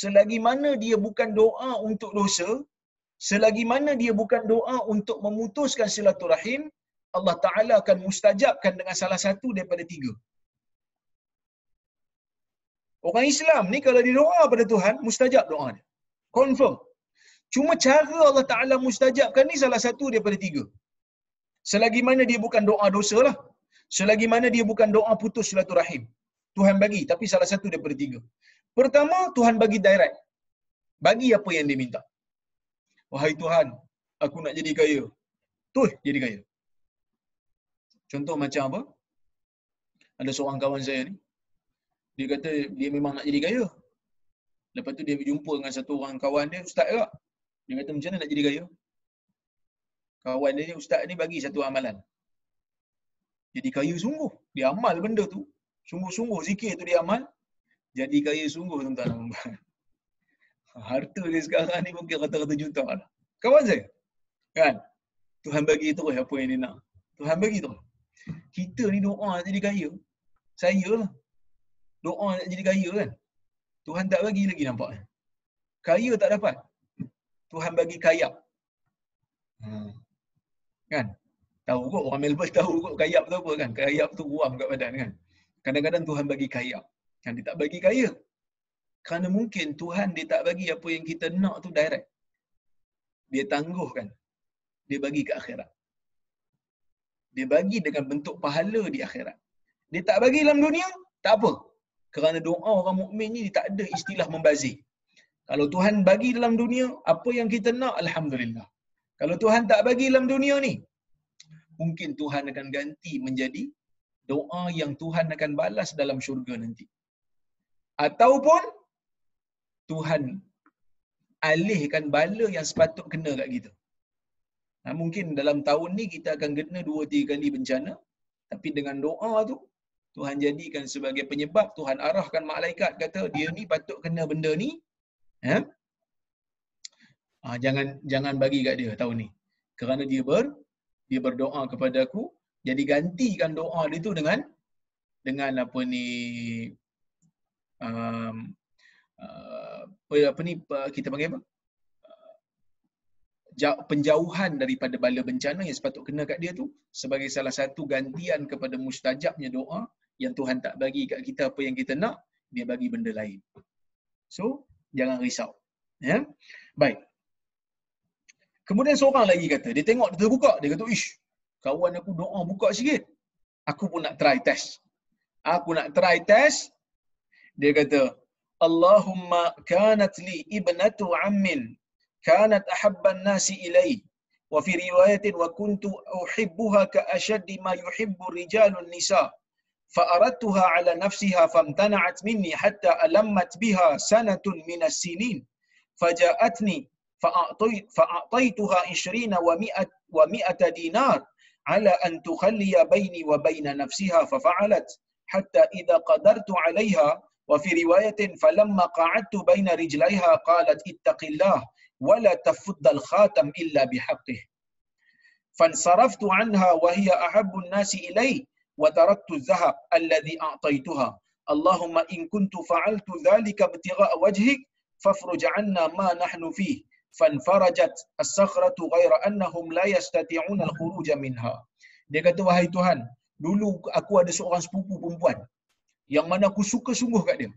selagi mana dia bukan doa untuk dosa, selagi mana dia bukan doa untuk memutuskan silaturahim, Allah Ta'ala akan mustajabkan dengan salah satu daripada 3. Orang Islam ni kalau dia doa pada Tuhan, mustajab doa dia. Confirm. Cuma cara Allah Ta'ala mustajabkan ni salah satu daripada 3. Selagi mana dia bukan doa dosa lah. Selagi mana dia bukan doa putus silaturahim. Tuhan bagi, tapi salah satu daripada tiga. Pertama, Tuhan bagi direct. Bagi apa yang dia minta. Wahai Tuhan, aku nak jadi kaya. Tuh, jadi kaya. Contoh macam apa? Ada seorang kawan saya ni, dia kata dia memang nak jadi kaya. Lepas tu dia berjumpa dengan satu orang kawan dia, ustaz juga. Dia kata macam mana nak jadi kaya? Kawan dia ni, ustaz ni bagi satu amalan. Jadi kaya sungguh. Dia amal benda tu. Sungguh-sungguh zikir tu dia amal. Jadi kaya sungguh tuan-tuan. Harta dia sekarang ni mungkin rata-rata juta lah. Kawan saya. Kan? Tuhan bagi terus apa yang dia nak. Tuhan bagi terus. Kita ni doa nak jadi kaya. Saya lah. Doa nak jadi kaya kan. Tuhan tak bagi lagi nampak. Kaya tak dapat. Tuhan bagi kaya. Kan? Tahu kot orang Melbourne tahu kot kayap tu apa kan? Kayap tu ruam kat badan kan. Kadang-kadang Tuhan bagi kayap. Kan dia tak bagi kaya. Kerana mungkin Tuhan dia tak bagi apa yang kita nak tu direct. Dia tangguhkan. Dia bagi ke akhirat. Dia bagi dengan bentuk pahala di akhirat. Dia tak bagi dalam dunia, tak apa. Kerana doa orang mukmin ni tak ada istilah membazir. Kalau Tuhan bagi dalam dunia, apa yang kita nak, alhamdulillah. Kalau Tuhan tak bagi dalam dunia ni, mungkin Tuhan akan ganti menjadi doa yang Tuhan akan balas dalam syurga nanti. Ataupun Tuhan alihkan bala yang sepatut kena kat kita. Mungkin dalam tahun ni kita akan kena 2-3 kali bencana, tapi dengan doa tu Tuhan jadikan sebagai penyebab. Tuhan arahkan malaikat kata dia ni patut kena benda ni. Jangan bagi kat dia tahun ni. Kerana dia berdoa kepada aku, jadi gantikan doa dia tu dengan apa ni kita panggil apa? Penjauhan daripada bala bencana yang sepatut kena kat dia tu sebagai salah satu gantian kepada mustajabnya doa yang Tuhan tak bagi kat kita apa yang kita nak, dia bagi benda lain. So, jangan risau. Ya. Baik. Kemudian seorang lagi kata, dia tengok dia terbuka, dia kata, "Ish, kawan aku doa buka sikit. Aku pun nak try test." Aku nak try test. Dia kata, "Allahumma kanat li ibnatu ammin kanat ahabban nasi ilai wa fi riwayatin wa kuntu uhibbuha ka ashaddi ma yuhibbu rijalun nisa fa aradtuha ala nafsiha famtana'at minni hatta alammat biha sanatun min as-sinin faja'atni fa'ataytuha 20 wa 100 dinar ala an tukhalliya baini wa baina nafsiha fa fa'alat hatta idza qadartu 'alayha wa fi riwayatin falamma qa'adtu baina rijlaiha qalat ittaqillah ولا تفض الخاتم إلا بحقه فانصرفت عنها وهي أحب الناس إلي وتركت الذهب الذي أعطيتها اللهم إن كنت فعلت ذلك ابتغاء وجهك فافرج عنا ما نحن فيه فانفرجت الصخرة غير أنهم لا يستطيعون الخروج منها." Dia kata, "Wahai Tuhan, dulu aku ada seorang sepupu perempuan yang mana aku suka sungguh kat dia.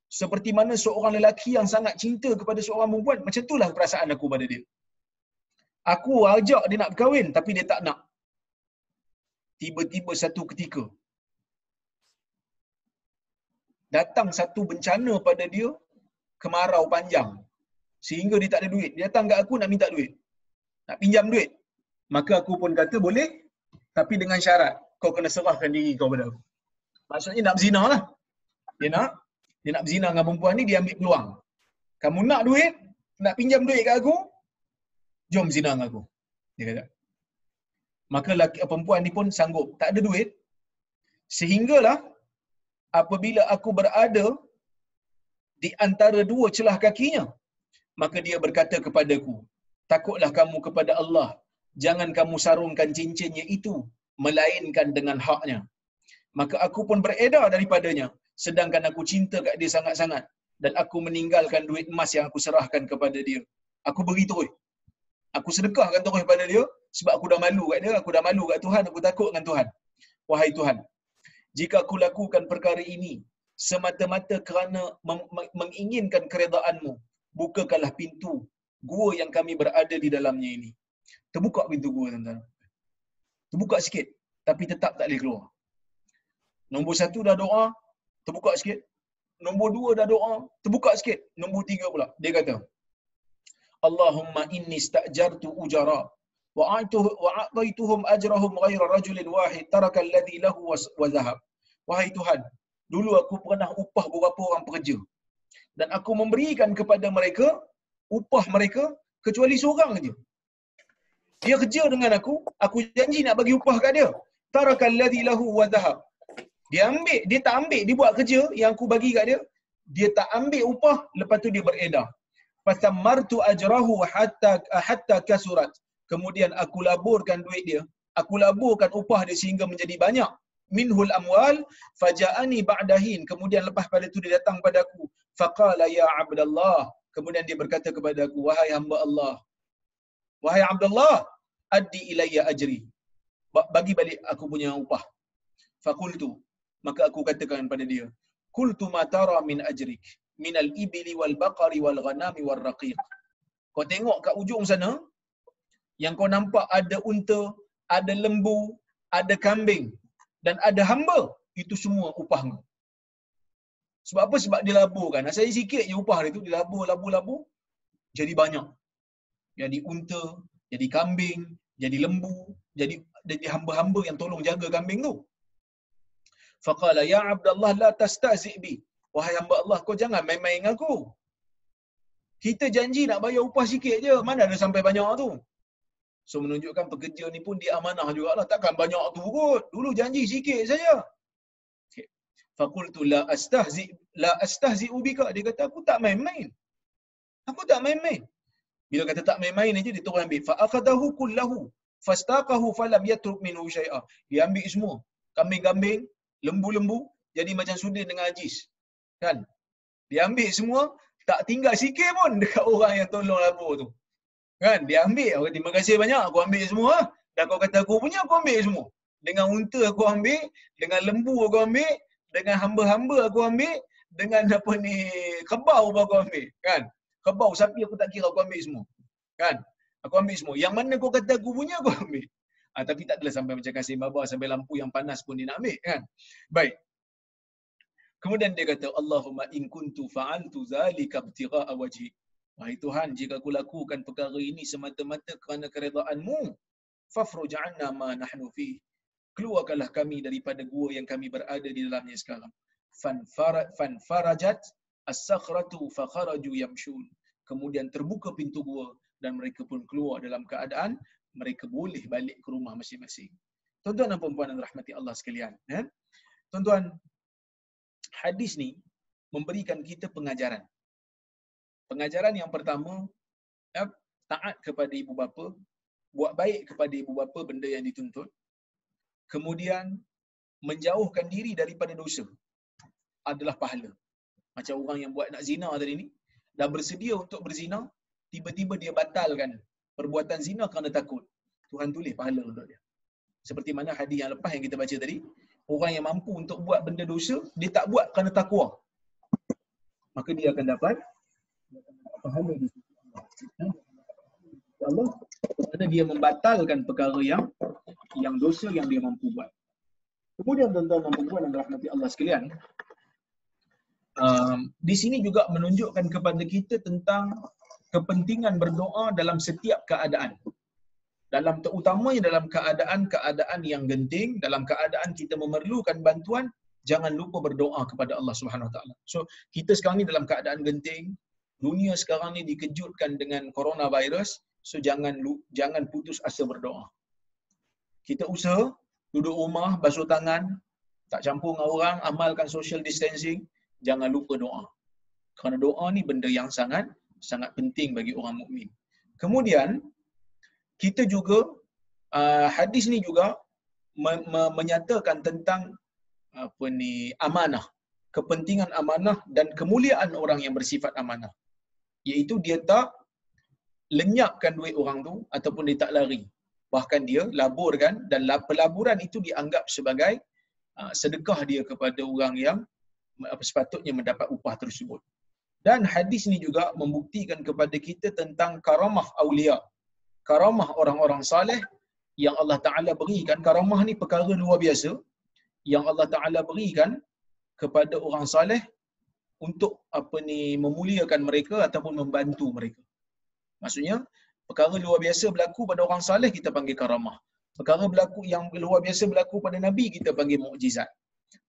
Seperti mana seorang lelaki yang sangat cinta kepada seorang perempuan, macam itulah perasaan aku pada dia. Aku ajak dia nak berkahwin, tapi dia tak nak. Tiba-tiba satu ketika, datang satu bencana pada dia, kemarau panjang. Sehingga dia tak ada duit. Dia datang kat aku nak minta duit. Nak pinjam duit. Maka aku pun kata, boleh, tapi dengan syarat, kau kena serahkan diri kau pada aku." Maksudnya nak berzina lah. Dia nak berzina dengan perempuan ni, dia ambil peluang. Kamu nak duit, nak pinjam duit kat aku, jom zina dengan aku. Dia kata. Maka perempuan ni pun sanggup. Tak ada duit. Sehinggalah, apabila aku berada di antara dua celah kakinya, maka dia berkata kepadaku, "Takutlah kamu kepada Allah. Jangan kamu sarungkan cincinnya itu, melainkan dengan haknya." Maka aku pun beredar daripadanya, sedangkan aku cinta kat dia sangat-sangat, dan aku meninggalkan duit emas yang aku serahkan kepada dia. Aku beri terus. Aku sedekahkan terus pada dia, sebab aku dah malu kat dia, aku dah malu kat Tuhan, aku takut dengan Tuhan. Wahai Tuhan, jika aku lakukan perkara ini semata-mata kerana menginginkan keredaan-Mu, bukakanlah pintu gua yang kami berada di dalamnya ini. Terbuka pintu gua, tuan-tuan. terbuka sikit, tapi tetap tak boleh keluar. Nombor 1 dah doa, terbuka sikit. Nombor 2 dah doa, terbuka sikit. Nombor 3 pula, dia kata, Allahumma inni sta'jartu ujara wa a'taituhum ajrahum ghaira rajulin wahid taraka alladhi lahu wa zahab. Wahai Tuhan, dulu aku pernah upah beberapa orang pekerja dan aku memberikan kepada mereka upah mereka kecuali seorang saja. Dia kerja dengan aku janji nak bagi upah kat dia. Taraka alladhi lahu wa zahab. Dia tak ambil, dia buat kerja yang aku bagi kat dia, dia tak ambil upah, lepas tu dia beredar. Fasammartu ajrahu hatta kasurat. Kemudian aku laburkan duit dia, aku laburkan upah dia sehingga menjadi banyak. Minhul amwal faja'ani ba'dahin. Kemudian lepas pada tu dia datang padaku, faqala ya Abdullah. Kemudian dia berkata kepada aku, wahai hamba Allah, wahai Abdullah, addi ilayya ajri. Bagi balik aku punya upah. Faqultu, maka aku katakan pada dia, qultu ma tara min ajrik min al-ibli wal baqari wal ghanami wal raqiq. Kau tengok kat ujung sana, yang kau nampak ada unta, ada lembu, ada kambing dan ada hamba, itu semua upah kau. Sebab apa? Sebab dia laburkan. Asal sikit je upah dia tu, dia labur jadi banyak. Jadi unta, jadi kambing, jadi lembu, jadi hamba-hamba yang tolong jaga kambing tu. Faqala ya Abdullah la tastahzi bi. Wahai hamba Allah, kau jangan main-main dengan aku. Kita janji nak bayar upah sikit je, mana ada sampai banyak tu. So menunjukkan pekerja ni pun dia amanah jugalah, takkan banyak tu kot. Dulu janji sikit saja. Okay. Faqultu la astahzi bika. Dia kata aku tak main-main. Aku tak main-main. Bila kata tak main-main aja, dia terus ambil. Fa akhadahu kullahu fastaqahu falam yatruk minhu syai'a. Dia ambil semua. Kambing-kambing, lembu-lembu, jadi macam sudin dengan ajis. Kan? Dia ambil semua, tak tinggal sikit pun dekat orang yang tolong labur tu. Kan? Dia ambil, aku terima kasih banyak, aku ambil semua. Dan kau kata aku punya, aku ambil semua. Dengan unta aku ambil, dengan lembu aku ambil, dengan hamba-hamba aku ambil, dengan apa ni, kebau pun aku ambil. Kan? Kebau, sapi aku tak kira, aku ambil semua. Kan? Aku ambil semua. Yang mana kau kata aku punya, aku ambil. Tapi tak adalah sampai macam kasih baba, sampai lampu yang panas pun dia nak ambil. Kan? Baik. Kemudian dia kata, Allahumma in kuntu fa'altu zalika ibtigha'a wajhi. Wahai Tuhan, jika aku lakukan perkara ini semata-mata kerana keredaan-Mu, fafruj 'anna ma nahnu fi. Keluarkanlah kami daripada gua yang kami berada di dalamnya sekarang. Fanfarajat as-sakhratu fakharaju yamshun. Kemudian terbuka pintu gua dan mereka pun keluar dalam keadaan mereka boleh balik ke rumah masing-masing. Tuan-tuan dan puan-puan yang dirahmati Allah sekalian, ya. Tuan-tuan, hadis ni memberikan kita pengajaran. Pengajaran yang pertama, taat kepada ibu bapa, buat baik kepada ibu bapa benda yang dituntut. Kemudian menjauhkan diri daripada dosa adalah pahala. Macam orang yang buat nak zina tadi ni, dah bersedia untuk berzina, tiba-tiba dia batalkan perbuatan zina kerana takut. Tuhan tulis pahala untuk dia. Seperti mana hadis yang lepas yang kita baca tadi, orang yang mampu untuk buat benda dosa, dia tak buat kerana takwa, maka dia akan dapat pahala di sisi Allah. Kerana dia membatalkan perkara yang dosa yang dia mampu buat. Kemudian tuan-tuan dan puan yang dirahmati Allah sekalian, di sini juga menunjukkan kepada kita tentang kepentingan berdoa dalam setiap keadaan. Terutamanya dalam keadaan yang genting, dalam keadaan kita memerlukan bantuan, jangan lupa berdoa kepada Allah Subhanahu Wa Taala. So, kita sekarang ni dalam keadaan genting, dunia sekarang ni dikejutkan dengan coronavirus, so jangan putus asa berdoa. Kita usaha duduk rumah, basuh tangan, tak campur dengan orang, amalkan social distancing, jangan lupa doa. Kerana doa ni benda yang sangat penting bagi orang mukmin. Kemudian kita juga hadis ni juga menyatakan tentang amanah, kepentingan amanah dan kemuliaan orang yang bersifat amanah. Iaitu dia tak lenyapkan duit orang tu ataupun dia tak lari. Bahkan dia laburkan, dan pelaburan itu dianggap sebagai sedekah dia kepada orang yang sepatutnya mendapat upah tersebut. Dan hadis ni juga membuktikan kepada kita tentang karamah aulia, karamah orang-orang saleh yang Allah Ta'ala berikan, karamah ni perkara luar biasa yang Allah Ta'ala berikan kepada orang saleh untuk memuliakan mereka ataupun membantu mereka. Maksudnya perkara luar biasa berlaku pada orang saleh kita panggil karamah. Perkara berlaku yang luar biasa berlaku pada nabi kita panggil mukjizat.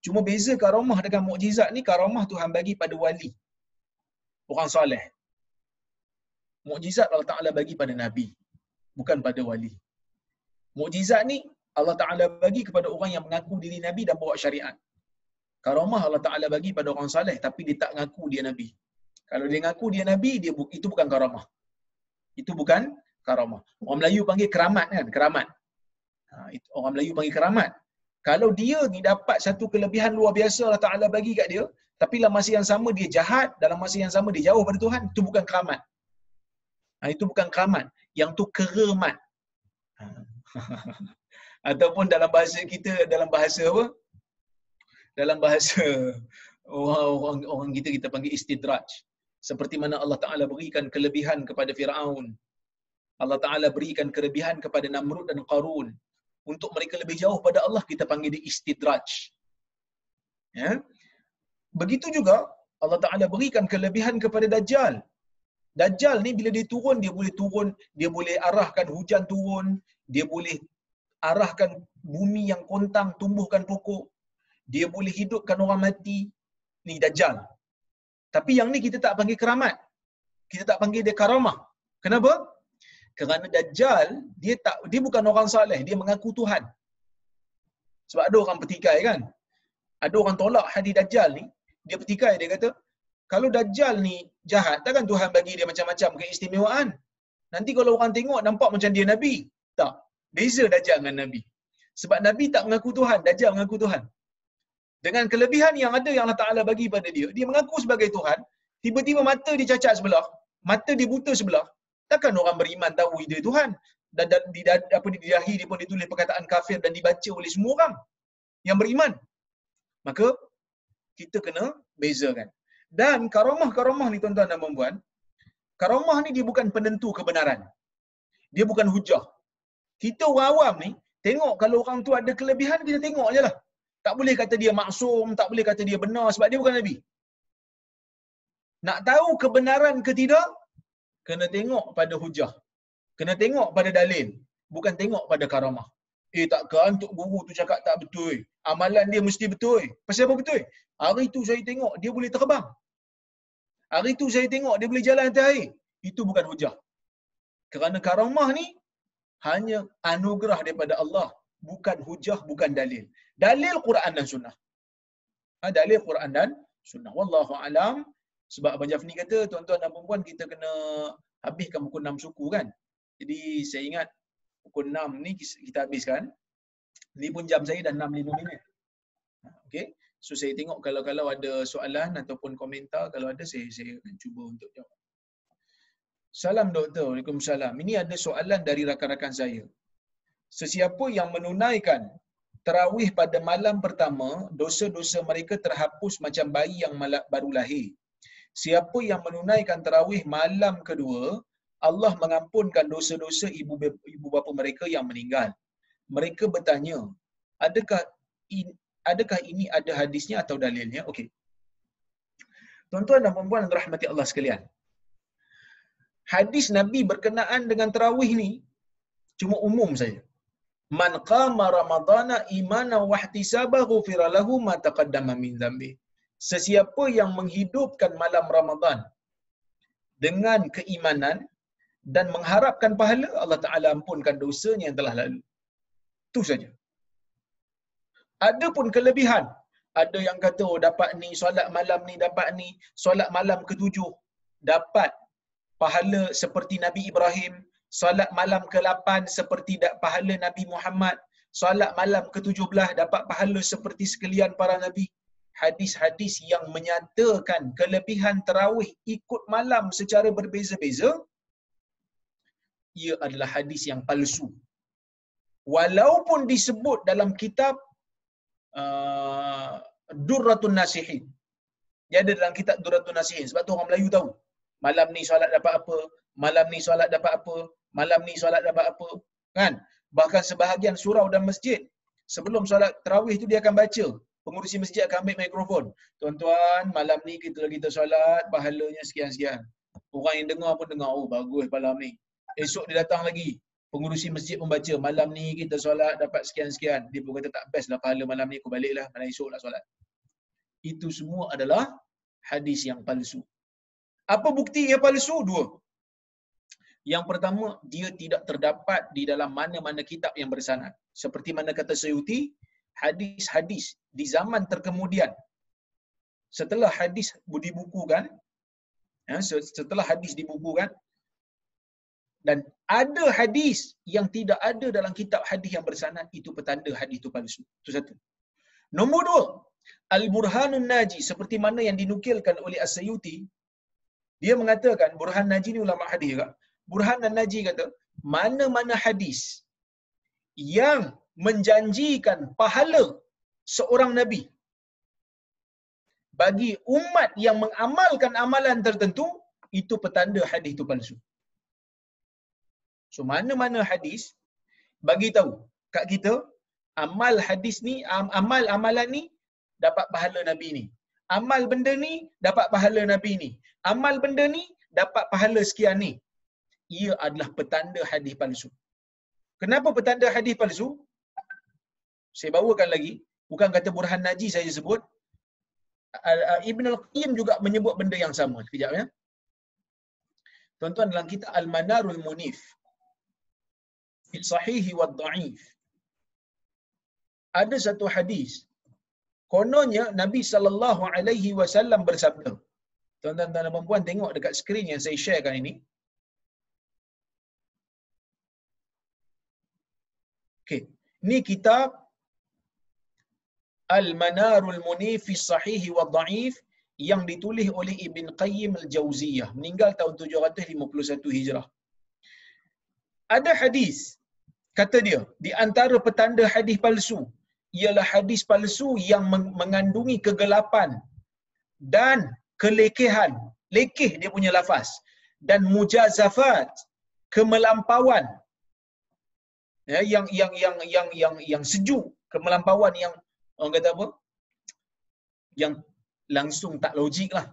Cuma beza karamah dengan mukjizat ni, karamah Tuhan bagi pada wali, orang saleh. Mukjizat Allah Ta'ala bagi pada nabi, bukan pada wali. Mukjizat ni Allah Ta'ala bagi kepada orang yang mengaku diri nabi dan bawa syariat. Karamah Allah Ta'ala bagi pada orang saleh tapi dia tak ngaku dia nabi. Kalau dia ngaku dia nabi, itu bukan karamah. Itu bukan karamah. Orang Melayu panggil keramat kan, keramat. Orang Melayu panggil keramat. Kalau dia ni dapat satu kelebihan luar biasa Allah Ta'ala bagi kat dia, tapi dalam masa yang sama dia jahat, dalam masa yang sama dia jauh pada Tuhan, itu bukan keramat. Itu bukan keramat. Yang tu keremat. Ataupun dalam bahasa kita, dalam bahasa apa? Dalam bahasa orang kita panggil istidraj. Seperti mana Allah Ta'ala berikan kelebihan kepada Fir'aun. Allah Ta'ala berikan kelebihan kepada Namrud dan Qarun. Untuk mereka lebih jauh pada Allah, kita panggil dia istidraj. Ya? Begitu juga Allah Ta'ala berikan kelebihan kepada Dajjal. Dajjal ni bila dia turun, dia boleh arahkan hujan turun, dia boleh arahkan bumi yang kontang, tumbuhkan pokok, dia boleh hidupkan orang mati. Ni Dajjal. Tapi yang ni kita tak panggil keramat. Kita tak panggil dia karamah. Kenapa? Kerana Dajjal, dia bukan orang saleh, dia mengaku Tuhan. Sebab ada orang petikai kan? Ada orang tolak hadis Dajjal ni, dia petikai, dia kata, kalau Dajjal ni jahat, takkan Tuhan bagi dia macam-macam keistimewaan? Nanti kalau orang tengok nampak macam dia Nabi. Tak. Beza Dajjal dengan Nabi. Sebab Nabi tak mengaku Tuhan, Dajjal mengaku Tuhan. Dengan kelebihan yang ada yang Allah Ta'ala bagi pada dia, dia mengaku sebagai Tuhan, tiba-tiba mata dia cacat sebelah, mata dia buta sebelah. Takkan orang beriman tahu dia Tuhan? Dan di dahi dia pun ditulis perkataan kafir dan dibaca oleh semua orang yang beriman. Maka kita kena bezakan. Dan karamah-karamah ni tuan-tuan dan puan-puan, karamah ni dia bukan penentu kebenaran. Dia bukan hujah. Kita orang awam ni, tengok kalau orang tu ada kelebihan, kita tengok je lah. Tak boleh kata dia maksum, tak boleh kata dia benar sebab dia bukan Nabi. Nak tahu kebenaran ke tidak, kena tengok pada hujah. Kena tengok pada dalil. Bukan tengok pada karamah. Takkan Tok Guru tu cakap tak betul. Amalan dia mesti betul. Pasal apa betul? Hari tu saya tengok dia boleh terbang. Hari tu saya tengok dia boleh jalan atas air. Itu bukan hujah. Kerana karamah ni hanya anugerah daripada Allah. Bukan hujah, bukan dalil. Dalil Quran dan Sunnah. Dalil Quran dan Sunnah. Wallahu alam. Sebab Abang Jafni kata, tuan-tuan dan puan-puan, kita kena habiskan pukul 6 suku kan. Jadi saya ingat pukul 6 ni kita habiskan. Ni pun jam saya dah 6.5 minit. Okey. So saya tengok kalau ada soalan ataupun komentar, kalau ada saya akan cuba untuk jawab. Salam doktor. Waalaikumsalam. Ini ada soalan dari rakan-rakan saya. Sesiapa yang menunaikan tarawih pada malam pertama, dosa-dosa mereka terhapus macam bayi yang baru lahir. Siapa yang menunaikan tarawih malam kedua, Allah mengampunkan dosa-dosa ibu bapa mereka yang meninggal. Mereka bertanya, adakah ini ada hadisnya atau dalilnya? Okey. Tuan-tuan dan puan-puan yang dirahmati Allah sekalian. Hadis Nabi berkenaan dengan tarawih ni cuma umum saja. Man qama ramadhana imanan wa ihtisaban ghufira lahu ma taqaddama min dhanbi. Sesiapa yang menghidupkan malam Ramadan dengan keimanan dan mengharapkan pahala, Allah Ta'ala ampunkan dosanya yang telah lalu. Itu saja. Ada pun kelebihan. Ada yang kata, dapat ni, solat malam ni dapat ni, solat malam ke-7 dapat pahala seperti Nabi Ibrahim, solat malam ke-8 seperti pahala Nabi Muhammad, solat malam ke-17 dapat pahala seperti sekalian para Nabi. Hadis-hadis yang menyatakan kelebihan tarawih ikut malam secara berbeza-beza, ia adalah hadis yang palsu. Walaupun disebut dalam kitab Durratun Nasihin. Dia ada dalam kitab Durratun Nasihin. Sebab tu orang Melayu tahu. Malam ni solat dapat apa, malam ni solat dapat apa, malam ni solat dapat apa. Kan? Bahkan sebahagian surau dan masjid, sebelum solat tarawih tu dia akan baca. Pengurusi masjid akan ambil mikrofon. Tuan-tuan, malam ni kita solat, pahalanya sekian-sekian. Orang yang dengar pun dengar, oh bagus malam ni. Esok dia datang lagi. Pengurusi masjid membaca, malam ni kita solat dapat sekian-sekian. Dia pun kata tak best lah pahala malam ni, aku baliklah, malam esok lah solat. Itu semua adalah hadis yang palsu. Apa bukti yang palsu? Dua. Yang pertama, dia tidak terdapat di dalam mana-mana kitab yang bersanad. Seperti mana kata Suyuti, hadis-hadis di zaman terkemudian, setelah hadis dibukukan, setelah hadis dibukukan, dan ada hadis yang tidak ada dalam kitab hadis yang bersanad, itu petanda hadis itu palsu. Itu satu. Nombor dua, Al-Burhanun Naji, seperti mana yang dinukilkan oleh As-Suyuti, dia mengatakan, Burhan Naji ni ulama hadis juga. Burhan Naji kata, mana-mana hadis yang menjanjikan pahala seorang Nabi bagi umat yang mengamalkan amalan tertentu, itu petanda hadis itu palsu. So, mana-mana hadis bagi tahu kat kita, amal hadis ni, amalan ni dapat pahala Nabi ni. Amal benda ni dapat pahala Nabi ni. Amal benda ni dapat pahala sekian ni. Ia adalah petanda hadis palsu. Kenapa petanda hadis palsu? Saya bawakan lagi, bukan kata Burhan Naji saya sebut. Ibn Al-Qayyim juga menyebut benda yang sama. Sekejap ya. Tuan-tuan, dalam kitab Al-Manarul Munif fi Sahihi wa Dha'if, ada satu hadis. Kononnya Nabi SAW bersabda. Tuan-tuan dan puan-puan tengok dekat skrin yang saya sharekan ini. Okey, ni kitab Al-Manarul Munif fi Sahihi wa Dha'if yang ditulis oleh Ibn Qayyim Al-Jauziyah, meninggal tahun 751 Hijrah. Ada hadis, kata dia, di antara petanda hadis palsu ialah hadis palsu yang mengandungi kegelapan dan kelekehan, lekeh dia punya lafaz, dan mujazafat, kemelampauan, ya, yang sejuk, kemelampauan yang orang kata apa, yang langsung tak logik lah.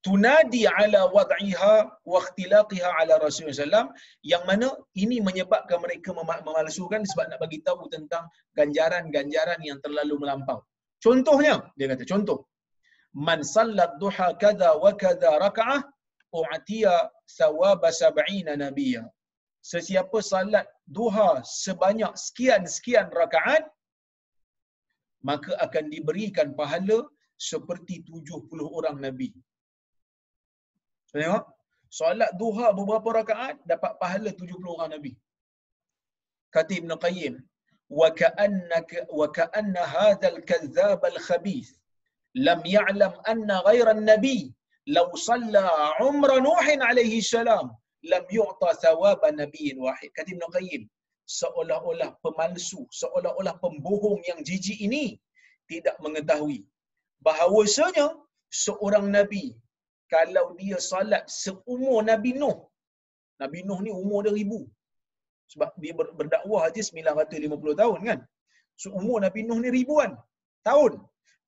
Tunadi ala wad'iha wa ikhtilaqiha ala Rasulullah SAW, yang mana ini menyebabkan mereka memalsukan sebab nak bagi tahu tentang ganjaran-ganjaran yang terlalu melampau. Contohnya, dia kata, contoh, man sallat duha kadha wa kadha raka'ah u'tiya thawaba 70 nabiyya. Sesiapa salat duha sebanyak sekian-sekian rakaat, maka akan diberikan pahala seperti 70 orang Nabi. Tengok, solat duha beberapa rakaat dapat pahala 70 orang Nabi. Kata Ibn Qayyim, wa ka'anna hadzal kadzdzab al-khabith lam ya'lam anna ghayra an-nabi law shalla umra Nuh alaihi salam lam yu'ta thawab nabiyyin wahid. Kata Ibn Qayyim, seolah-olah pemalsu, seolah-olah pembohong yang jijik ini tidak mengetahui bahawasanya seorang Nabi, kalau dia salat seumur Nabi Nuh, Nabi Nuh ni umur dia 1000. Sebab dia berdakwah aja 950 tahun kan. So umur Nabi Nuh ni ribuan tahun.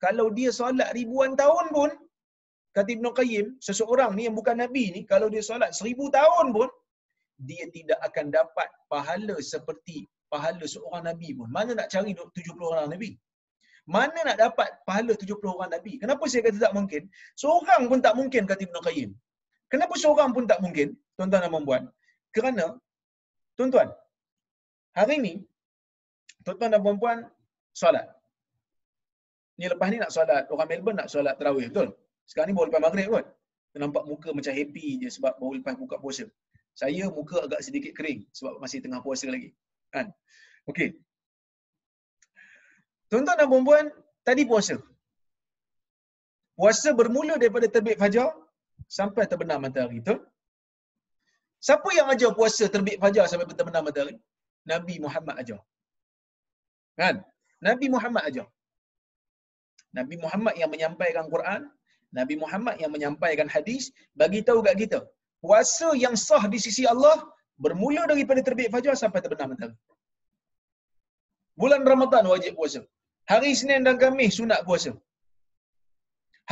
Kalau dia salat ribuan tahun pun, kata Ibn Qayyim, seseorang ni yang bukan Nabi ni, kalau dia salat 1000 tahun pun, dia tidak akan dapat pahala seperti pahala seorang Nabi pun. Mana nak cari 70 orang Nabi? Mana nak dapat pahala 70 orang Nabi? Kenapa saya kata tak mungkin? Seorang pun tak mungkin, kata Ibn Qayyim. Kenapa seorang pun tak mungkin, tuan-tuan dan puan-puan? Kerana, tuan-tuan, hari ni, tuan-tuan dan puan-puan solat. Ni lepas ni nak solat, orang Melbourne nak solat tarawih, betul? Sekarang ni baru lepas maghrib kot. Nampak muka macam happy je sebab baru lepas buka puasa. Saya muka agak sedikit kering sebab masih tengah puasa lagi. Kan? Okey. Tuan-tuan dan puan-puan, tadi puasa. Puasa bermula daripada terbit fajar sampai terbenam matahari, betul? Siapa yang ajar puasa terbit fajar sampai terbenam matahari? Nabi Muhammad ajar. Kan? Nabi Muhammad ajar. Nabi Muhammad yang menyampaikan Quran, Nabi Muhammad yang menyampaikan hadis, bagi tahu kat kita, puasa yang sah di sisi Allah bermula daripada terbit fajar sampai terbenam matahari. Bulan Ramadan wajib puasa. Hari Isnin dan Khamis sunat puasa.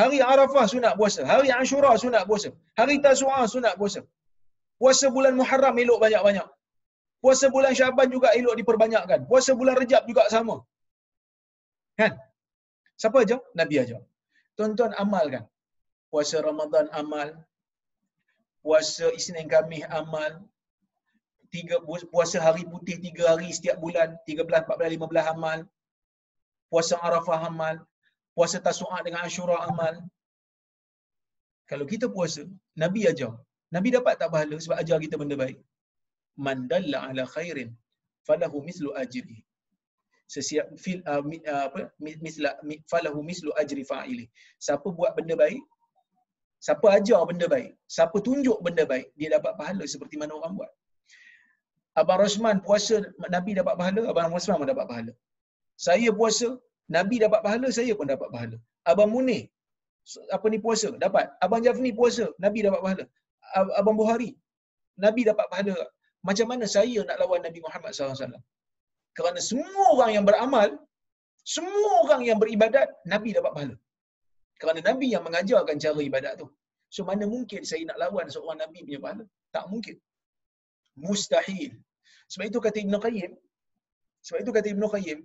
Hari Arafah sunat puasa. Hari Ashura sunat puasa. Hari Tasu'a sunat puasa. Puasa bulan Muharram elok banyak-banyak. Puasa bulan Syaban juga elok diperbanyakkan. Puasa bulan Rejab juga sama. Kan? Siapa ajar? Nabi ajar. Tuan-tuan amalkan. Puasa Ramadan amal. Puasa Isnin Khamis amal. Puasa hari putih 3 hari setiap bulan. 13, 14, 15 amal. Puasa Arafah amal. Puasa Tasu'a dengan Ashura amal. Kalau kita puasa, Nabi ajar. Nabi dapat tak pahala sebab ajar kita benda baik. Man dalla ala khairin falahu mislu ajri. Sesiap fil falahu mislu ajri fa'ili. Siapa buat benda baik, siapa ajar benda baik, siapa tunjuk benda baik, dia dapat pahala seperti mana orang buat. Abang Rosman puasa, Nabi dapat pahala, Abang Rosman pun dapat pahala. Saya puasa, Nabi dapat pahala, saya pun dapat pahala. Abang Munir puasa, dapat. Abang Jafni puasa, Nabi dapat pahala. Abang Buhari, Nabi dapat pahala. Macam mana saya nak lawan Nabi Muhammad SAW? Kerana semua orang yang beramal, semua orang yang beribadat, Nabi dapat pahala. Kerana Nabi yang mengajarkan cara ibadat tu. So mana mungkin saya nak lawan seorang Nabi punya pahala? Tak mungkin. Mustahil. Sebab itu kata Ibn Qayyim,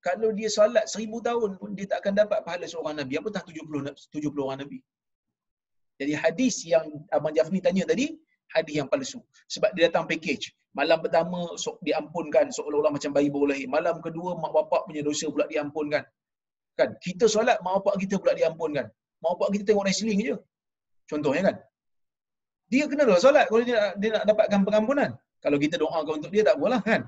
kalau dia solat 1000 tahun pun dia tak akan dapat pahala seorang Nabi. Apatah 70 orang Nabi. Jadi hadis yang Abang Jafni tanya tadi, hadis yang palsu. Sebab dia datang package. Malam pertama diampunkan seolah-olah macam bayi baru lahir. Malam kedua mak bapak punya dosa pula diampunkan. Kan? Kita solat mak bapak kita pula diampunkan. Mak bapak kita tengok wrestling je. Contohnya kan. Dia kena dah solat kalau dia nak dapatkan pengampunan. Kalau kita doakan untuk dia tak apalah kan.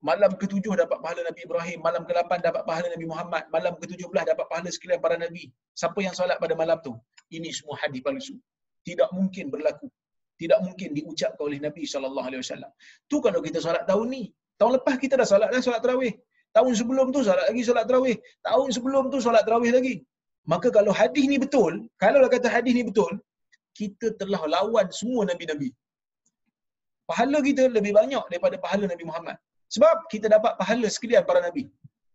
Malam ke-7 dapat pahala Nabi Ibrahim, malam ke-8 dapat pahala Nabi Muhammad, malam ke-17 dapat pahala sekalian para nabi. Siapa yang solat pada malam tu? Ini semua hadis palsu. Tidak mungkin berlaku. Tidak mungkin diucapkan oleh Nabi SAW. Tu kalau kita solat tahun ni. Tahun lepas kita dah solat tarawih. Tahun sebelum tu solat lagi solat tarawih. Tahun sebelum tu solat tarawih lagi. Maka kalau hadis ni betul, kalau kata hadis ni betul, kita telah lawan semua nabi-nabi. Pahala kita lebih banyak daripada pahala Nabi Muhammad. Sebab kita dapat pahala sekalian para nabi.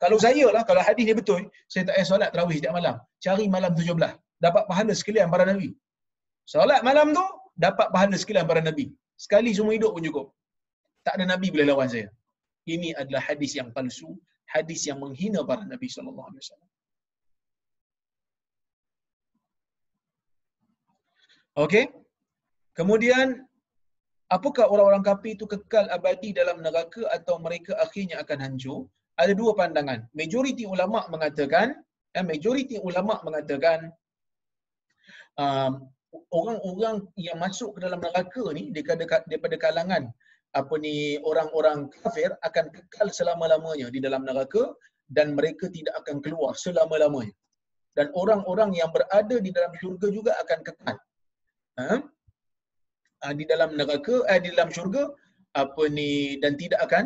Kalau saya lah, kalau hadis ni betul, saya tak payah solat tarawih setiap malam. Cari malam 17. Dapat pahala sekalian para nabi. Solat malam tu, dapat pahala sekalian para nabi. Sekali semua hidup pun cukup. Tak ada nabi boleh lawan saya. Ini adalah hadis yang palsu, hadis yang menghina para nabi SAW. Okey. Kemudian, apakah orang-orang kafir itu kekal abadi dalam neraka atau mereka akhirnya akan hancur? Ada dua pandangan. Majoriti ulama mengatakan orang-orang yang masuk ke dalam neraka ni daripada kalangan orang-orang kafir akan kekal selama-lamanya di dalam neraka dan mereka tidak akan keluar selama-lamanya. Dan orang-orang yang berada di dalam syurga juga akan kekal. Di dalam neraka, di dalam syurga dan tidak akan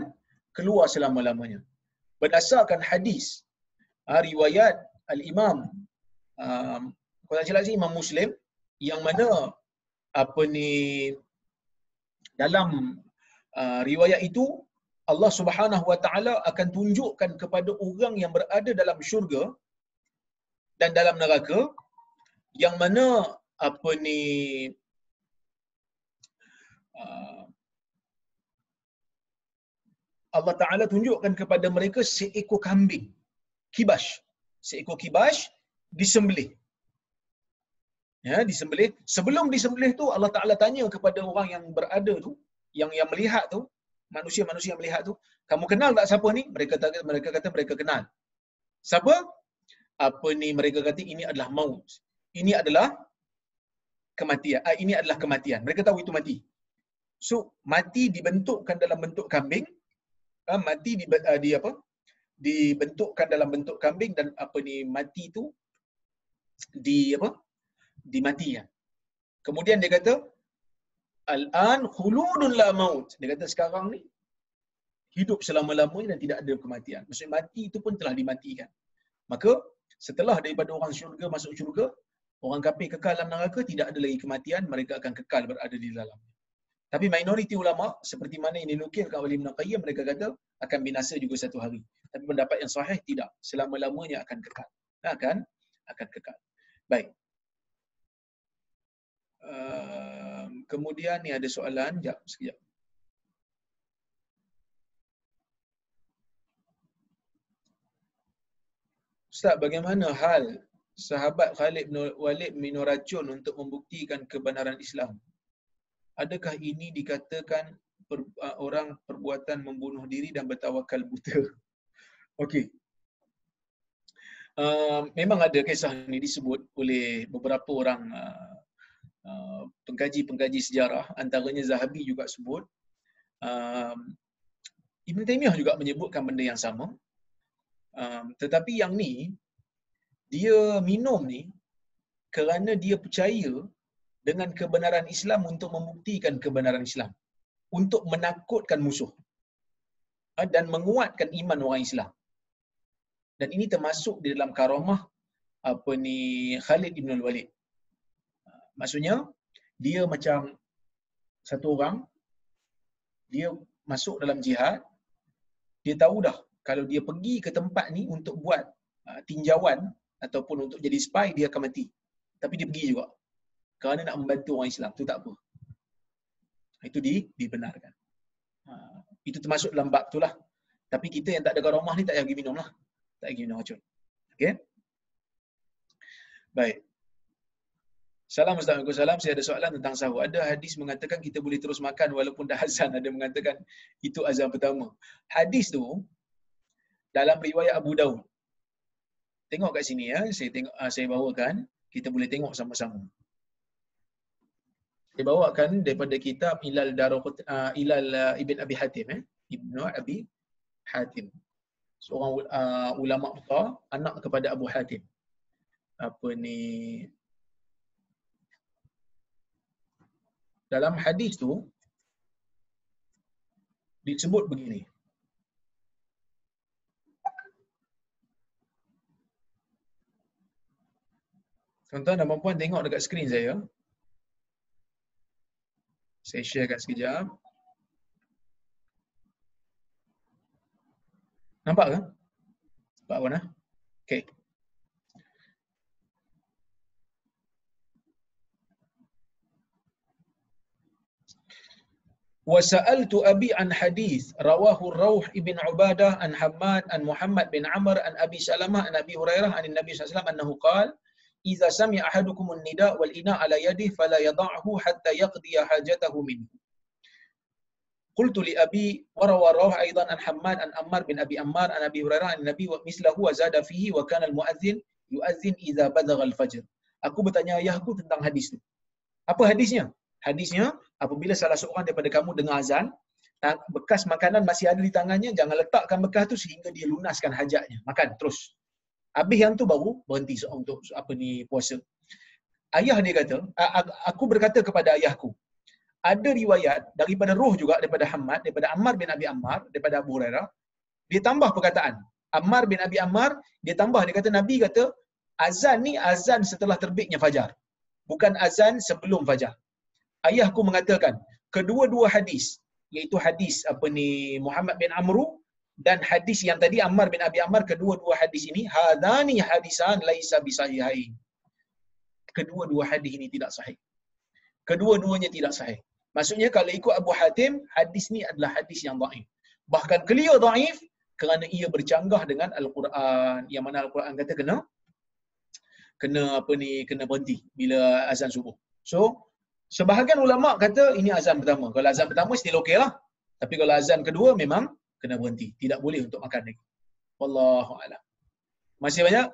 keluar selama-lamanya. Berdasarkan hadis riwayat al-Imam kalau tak silap Imam Muslim yang mana dalam riwayat itu Allah Subhanahu Wa Taala akan tunjukkan kepada orang yang berada dalam syurga dan dalam neraka yang mana Allah Ta'ala tunjukkan kepada mereka seekor kambing. Kibash. Seekor kibash disembelih. Ya, disembelih. Sebelum disembelih tu Allah Ta'ala tanya kepada orang yang berada tu, yang melihat tu, manusia-manusia yang melihat tu, kamu kenal tak siapa ni? Mereka kata mereka kenal. Siapa? Mereka kata ini adalah maut. Ini adalah kematian. Ini adalah kematian. Mereka tahu itu mati. So, mati dibentukkan dalam bentuk kambing. Mati dibentukkan dalam bentuk kambing dan mati tu dimatikan. Kemudian dia kata al-an khuludun la maut. Dia kata sekarang ni hidup selama-lamanya dan tidak ada kematian. Maksudnya mati itu pun telah dimatikan. Maka setelah daripada orang syurga masuk syurga, orang kafir kekal dalam neraka, tidak ada lagi kematian, mereka akan kekal berada di dalamnya. Tapi minoriti ulama seperti mana yang dinukilkan oleh Ibn Qayyim, mereka kata akan binasa juga satu hari. Tapi pendapat yang sahih tidak, selama-lamanya akan kekal. Akan kekal. Baik. Kemudian ni ada soalan, sekejap. Ustaz, bagaimana hal sahabat Khalid bin Walid minum racun untuk membuktikan kebenaran Islam? Adakah ini dikatakan orang perbuatan membunuh diri dan bertawakal buta? Okey. Memang ada kisah ini disebut oleh beberapa orang pengkaji sejarah, antaranya Zahabi juga sebut. Ibn Taymiyah juga menyebutkan benda yang sama. Tetapi yang ni, dia minum ni kerana dia percaya dengan kebenaran Islam untuk membuktikan kebenaran Islam, untuk menakutkan musuh dan menguatkan iman orang Islam. Dan ini termasuk di dalam karamah Khalid bin Walid. Maksudnya dia macam satu orang, dia masuk dalam jihad, dia tahu dah kalau dia pergi ke tempat ni untuk buat tinjauan ataupun untuk jadi spy, dia akan mati. Tapi dia pergi juga kerana nak membantu orang Islam, tu tak apa. Itu dibenarkan. Itu termasuk dalam bab tu lah. Tapi kita yang tak ada karamah ni tak payah pergi minum lah. Tak pergi minum racun. Okey? Baik. Salam Ustaz. Waalaikumsalam. Saya ada soalan tentang sahur. Ada hadis mengatakan kita boleh terus makan walaupun dah azan. Ada mengatakan itu azan pertama. Hadis tu dalam riwayat Abu Daud. Tengok kat sini ya. Saya bawakan. Kita boleh tengok sama-sama. Saya bawakan daripada kitab Ilal Ibn Abi Hatim. Ibn Abi Hatim. Seorang ulama besar, anak kepada Abu Hatim. Dalam hadis tu disebut begini. Tuan-tuan dan puan-puan tengok dekat skrin saya. Saya sharekan sekejap. Nampak ke? Nampak apa? Okey. وسألت أبي عن حديث رواه الروح ابن عبادة عن حماد عن محمد بن عمر عن أبي سلمة عن أبي هريرة عن النبي صلى الله عليه وسلم أنه قال إذا سمع أحدكم النداء والإناء على يده فلا يضعه حتى يقضي حاجته منه. قلت لأبي وروى الروح أيضا عن حماد عن عمار بن أبي عمار عن أبي هريرة عن النبي مثله وزاد فيه وكان المؤذن يؤذن إذا بلغ الفجر. Aku bertanya ayahku tentang hadis tu. Apa hadisnya? Hadisnya, apabila salah seorang daripada kamu dengar azan, bekas makanan masih ada di tangannya, jangan letakkan bekas tu sehingga dia lunaskan hajatnya. Makan terus. Habis yang tu baru berhenti untuk puasa. Ayah dia kata, aku berkata kepada ayahku, ada riwayat daripada Ruh juga, daripada Hammad, daripada Ammar bin Abi Ammar, daripada Abu Hurairah, dia tambah perkataan. Ammar bin Abi Ammar, dia tambah, dia kata, Nabi kata, azan ni azan setelah terbitnya fajar. Bukan azan sebelum fajar. Ayahku mengatakan, kedua-dua hadis, iaitu hadis Muhammad bin Amru dan hadis yang tadi Ammar bin Abi Ammar, kedua-dua hadis ini, hadani hadisan laisa bisahihain. Kedua-dua hadis ini tidak sahih. Kedua-duanya tidak sahih. Maksudnya kalau ikut Abu Hatim, hadis ni adalah hadis yang dhaif. Bahkan clear dhaif kerana ia bercanggah dengan Al-Quran, yang mana Al-Quran kata kena berhenti bila azan subuh. So, sebahagian ulama kata ini azan pertama. Kalau azan pertama still okey lah. Tapi kalau azan kedua memang kena berhenti. Tidak boleh untuk makan lagi. Wallahu a'lam. Masih banyak.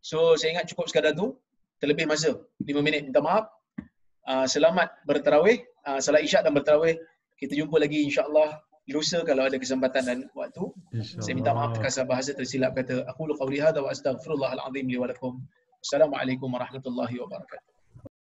So saya ingat cukup sekadar tu. Terlebih masa 5 minit. Minta maaf. Selamat bertarawih. Salat Isyak dan bertarawih. Kita jumpa lagi insya-Allah lusa kalau ada kesempatan dan waktu. Saya minta maaf terkasar bahasa tersilap kata. Aqulu qawli hadza wa astaghfirullahal azim li wa lakum. Assalamualaikum warahmatullahi wabarakatuh.